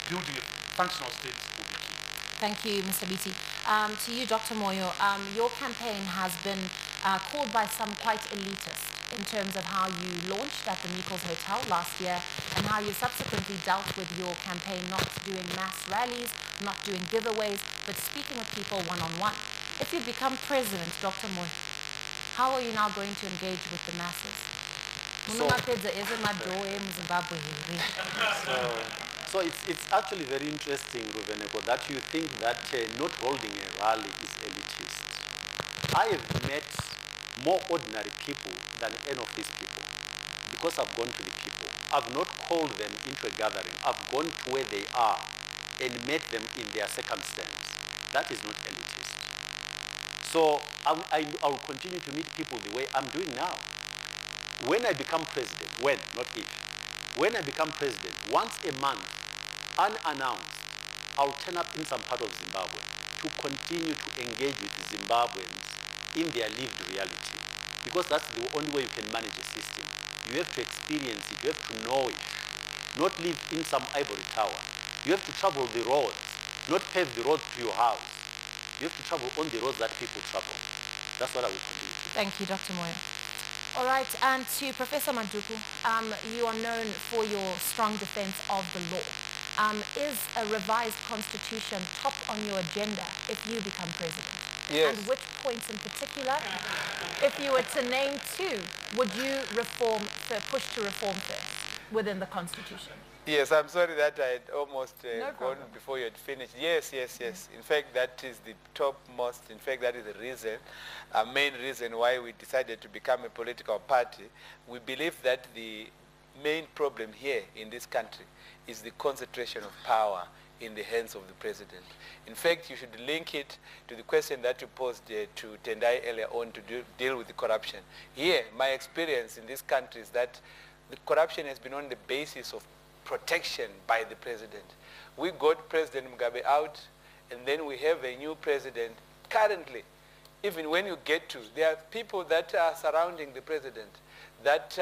building a functional state will be key. Thank you, Mr. Biti. To you, Dr. Moyo, your campaign has been called by some quite elitist in terms of how you launched at the Meikles Hotel last year and how you subsequently dealt with your campaign not doing mass rallies, not doing giveaways, but speaking with people one-on-one. If you become president, Dr. Moyo, how are you now going to engage with the masses? So it's actually very interesting, Ruveneko, that you think that not holding a rally is elitist. I have met more ordinary people than any of these people because I've gone to the people. I've not called them into a gathering. I've gone to where they are and met them in their circumstance. That is not elitist. So I will continue to meet people the way I'm doing now. When I become president, when, not if, when I become president, once a month, unannounced, I'll turn up in some part of Zimbabwe to continue to engage with the Zimbabweans in their lived reality. Because that's the only way you can manage a system. You have to experience it, you have to know it, not live in some ivory tower. You have to travel the roads, not pave the road to your house. You have to travel on the roads that people travel. That's what I will continue to do. Thank you, Dr. Moyo. All right, and to Professor Maduku, you are known for your strong defense of the law. Is a revised constitution top on your agenda if you become president? Yes. And which points in particular, if you were to name two, would you push to reform first within the constitution? Yes, I'm sorry that I had almost No gone problem. before you had finished. Yes. In fact, that is the topmost. In fact, that is the reason, a main reason why we decided to become a political party. We believe that the main problem here in this country is the concentration of power in the hands of the president. In fact, you should link it to the question that you posed to Tendai earlier on to deal with the corruption. Here, my experience in this country is that the corruption has been on the basis of protection by the president. We got President Mugabe out, and then we have a new president. Currently, even when you get to, there are people that are surrounding the president that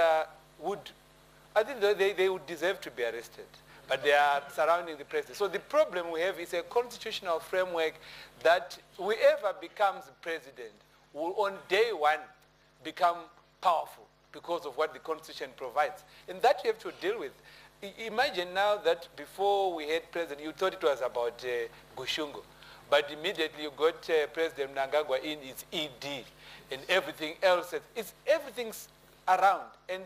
I think they would deserve to be arrested, but they are surrounding the president. So the problem we have is a constitutional framework that whoever becomes president will on day one become powerful because of what the constitution provides. And that you have to deal with. Imagine now that before we had president, you thought it was about Gushungo, but immediately you got President Mnangagwa in his ED and everything else. Everything's around. And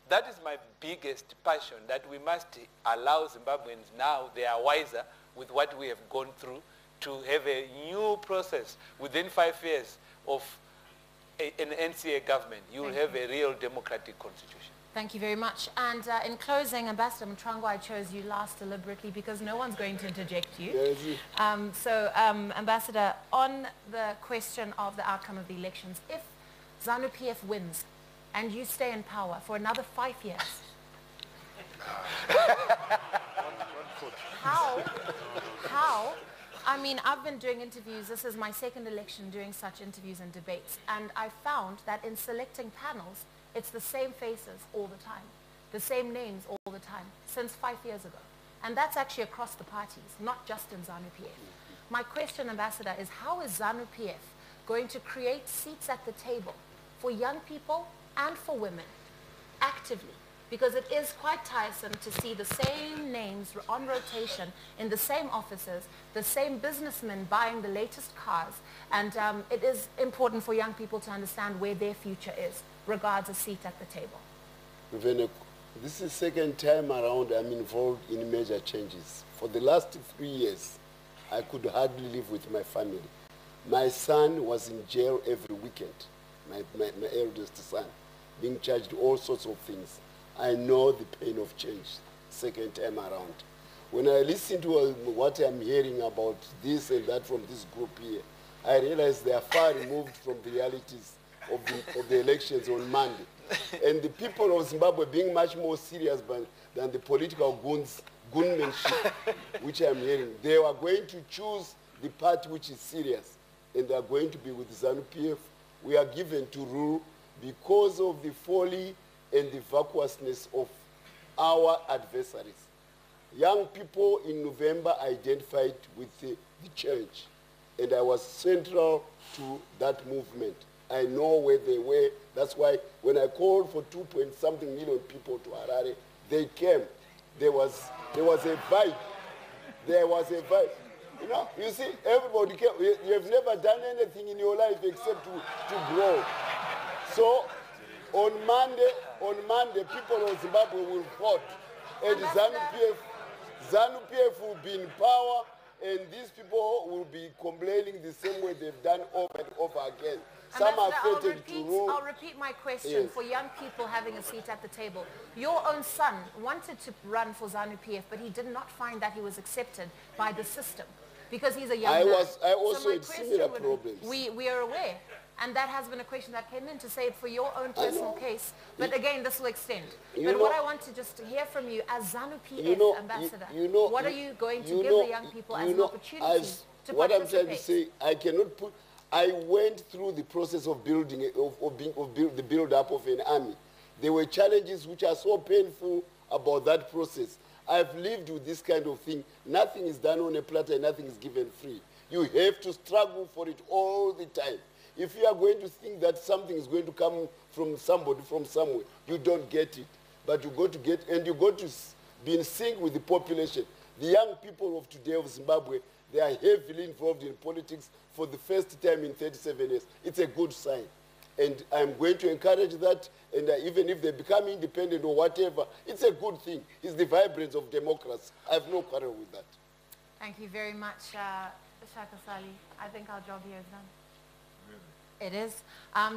that is my biggest passion, that we must allow Zimbabweans now, they are wiser with what we have gone through, to have a new process within 5 years of an NCA government. You will have a real democratic constitution. Thank you very much. And in closing, Ambassador Mtrango, I chose you last deliberately because no one's going to interject you. Ambassador, on the question of the outcome of the elections, if ZANU-PF wins and you stay in power for another 5 years, how? I mean, I've been doing interviews. This is my second election doing such interviews and debates. And I found that in selecting panels, it's the same faces all the time, the same names all the time, since 5 years ago. And that's actually across the parties, not just in ZANU-PF. My question, Ambassador, is how is ZANU-PF going to create seats at the table for young people and for women actively? Because it is quite tiresome to see the same names on rotation in the same offices, the same businessmen buying the latest cars, and it is important for young people to understand where their future is. Regards a seat at the table. This is the second time around I'm involved in major changes. For the last 3 years, I could hardly live with my family. My son was in jail every weekend, my eldest son. being charged all sorts of things. I know the pain of change second time around. When I listen to what I'm hearing about this and that from this group here, I realize they are far removed from the realities of the elections on Monday. And the people of Zimbabwe being much more serious than the political gunmanship, which I'm hearing. They are going to choose the party which is serious, and they are going to be with ZANU-PF. We are given to rule because of the folly and the vacuousness of our adversaries. Young people in November identified with the church, and I was central to that movement. I know where they were. That's why when I called for 2-point-something million people to Harare, they came. There was a vibe. There was a vibe. You know, you see, everybody came. You have never done anything in your life except to grow. So on Monday, people of Zimbabwe will vote, and ZANU-PF will be in power, and these people will be complaining the same way they've done over and over again. Some are fated to rule. I'll repeat my question for young people having a seat at the table. Your own son wanted to run for ZANU-PF, but he did not find that he was accepted by the system because he's a young man. I also had similar problems. We are aware. And that has been a question that came in to say it for your own personal case. But again, this will extend. But what I want to just hear from you as ZANU-PF ambassador, what are you going to give the young people as an opportunity to what participate? I'm trying to say, I cannot put... I went through the process of building, the build-up of an army. There were challenges which are so painful about that process. I've lived with this kind of thing. Nothing is done on a platter, nothing is given free. You have to struggle for it all the time. If you are going to think that something is going to come from somebody, from somewhere, you don't get it. But you got to get, and you got to be in sync with the population. The young people of today of Zimbabwe, they are heavily involved in politics for the first time in 37 years. It's a good sign. And I'm going to encourage that, and even if they become independent or whatever, it's a good thing. It's the vibrance of democracy. I have no quarrel with that. Thank you very much, Shaka Ssali. I think our job here is done. It is.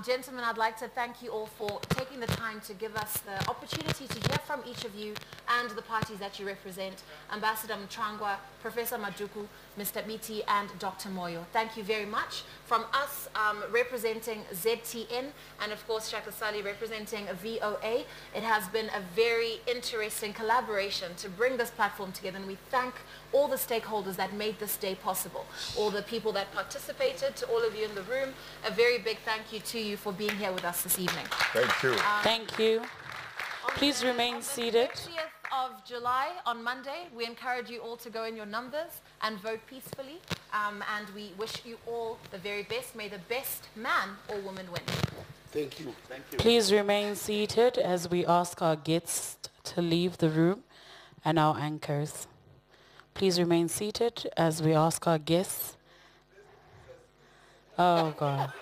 Gentlemen, I'd like to thank you all for taking the time to give us the opportunity to hear from each of you and the parties that you represent. Ambassador Mtrangwa, Professor Maduku, Mr. Biti, and Dr. Moyo. Thank you very much. From us representing ZTN and of course Shaka Ssali representing VOA, it has been a very interesting collaboration to bring this platform together, and we thank all the stakeholders that made this day possible, all the people that participated, to all of you in the room, a very big thank you to you for being here with us this evening. Thank you. Thank you. Please remain seated. On the 30th of July, on Monday, we encourage you all to go in your numbers and vote peacefully. And we wish you all the very best. May the best man or woman win. Thank you. Thank you. Please remain seated as we ask our guests to leave the room and our anchors. Please remain seated as we ask our guests. Oh, God.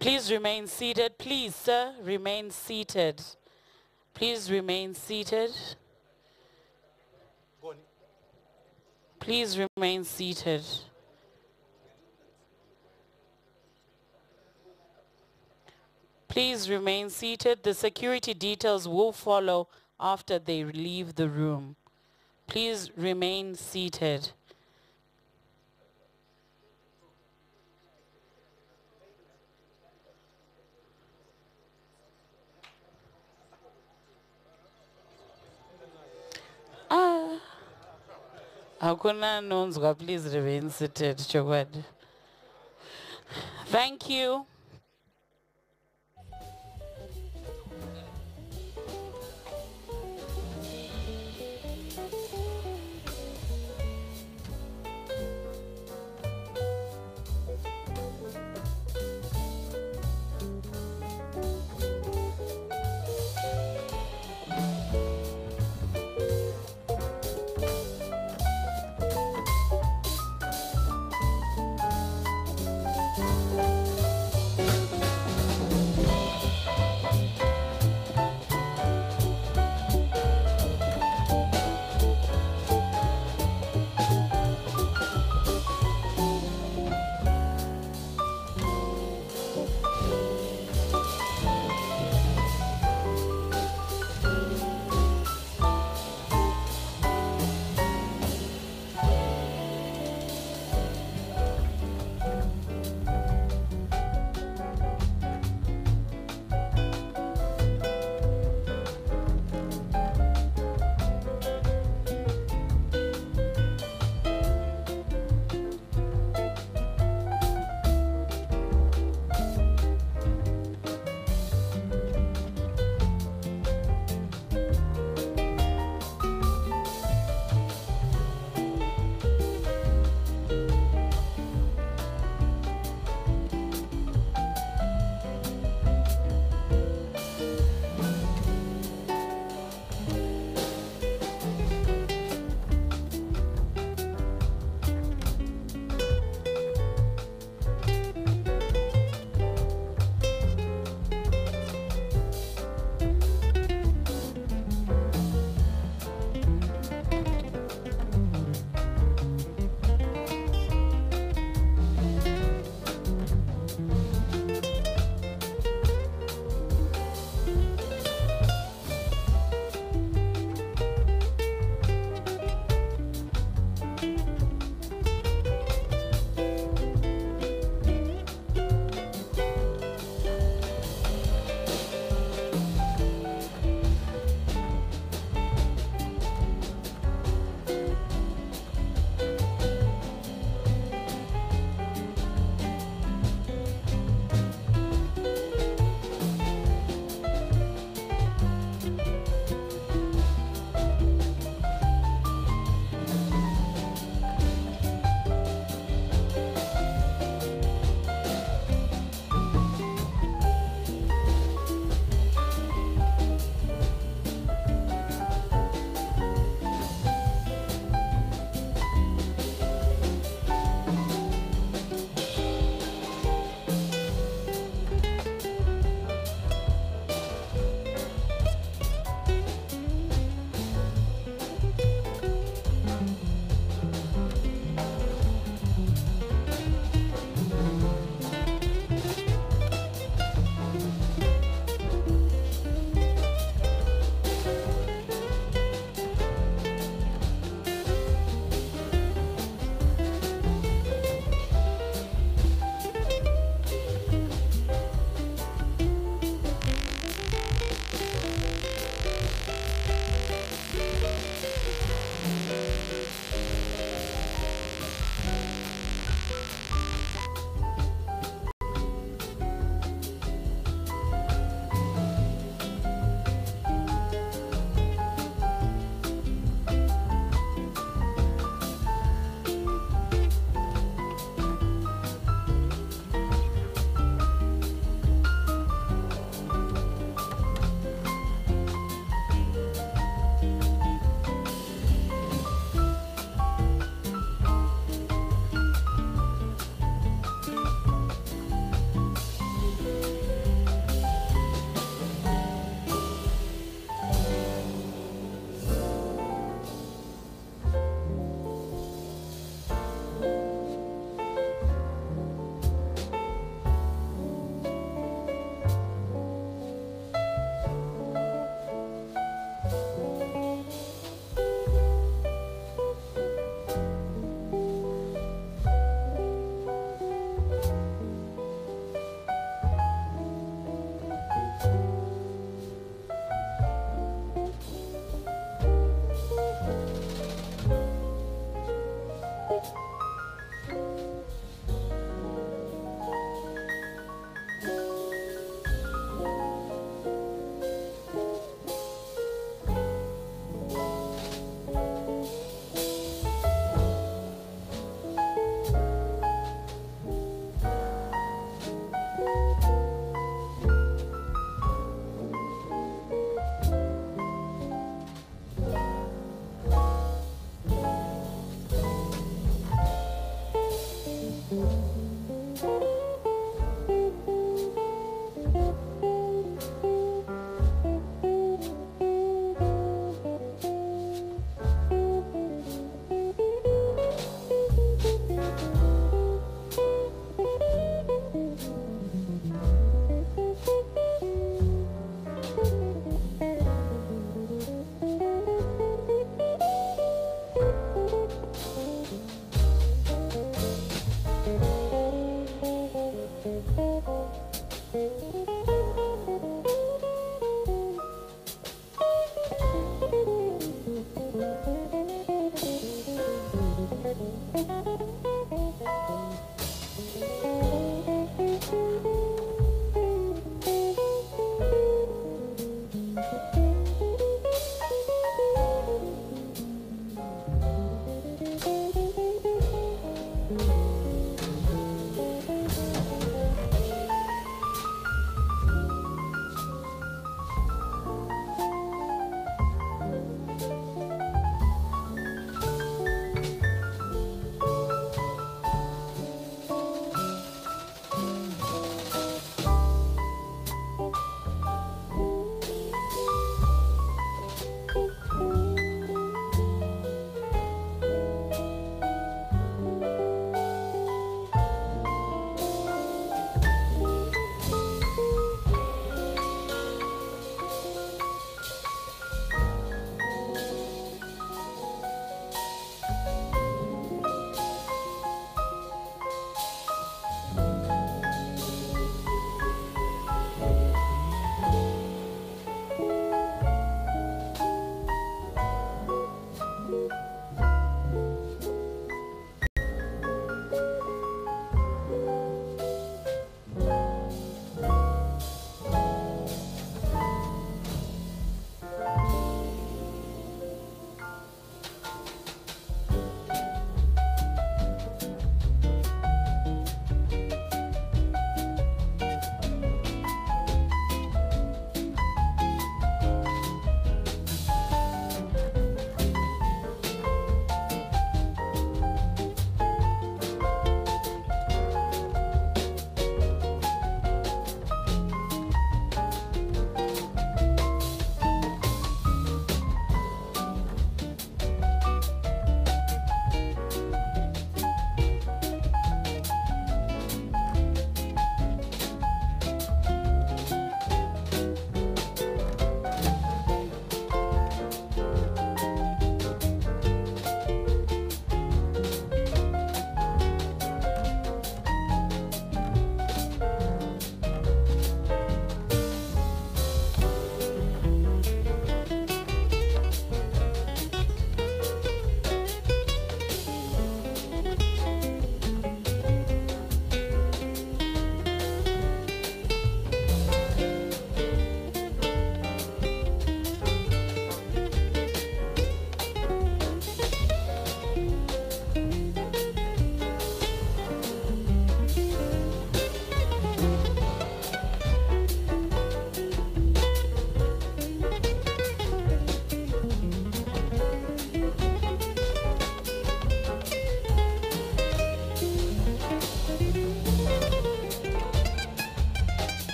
Please remain seated. Please, sir, remain seated. Please remain seated. Please remain seated. Please remain seated. The security details will follow after they leave the room. Please remain seated. Hakuna nonzwa, please remain seated, Chogwad. Thank you.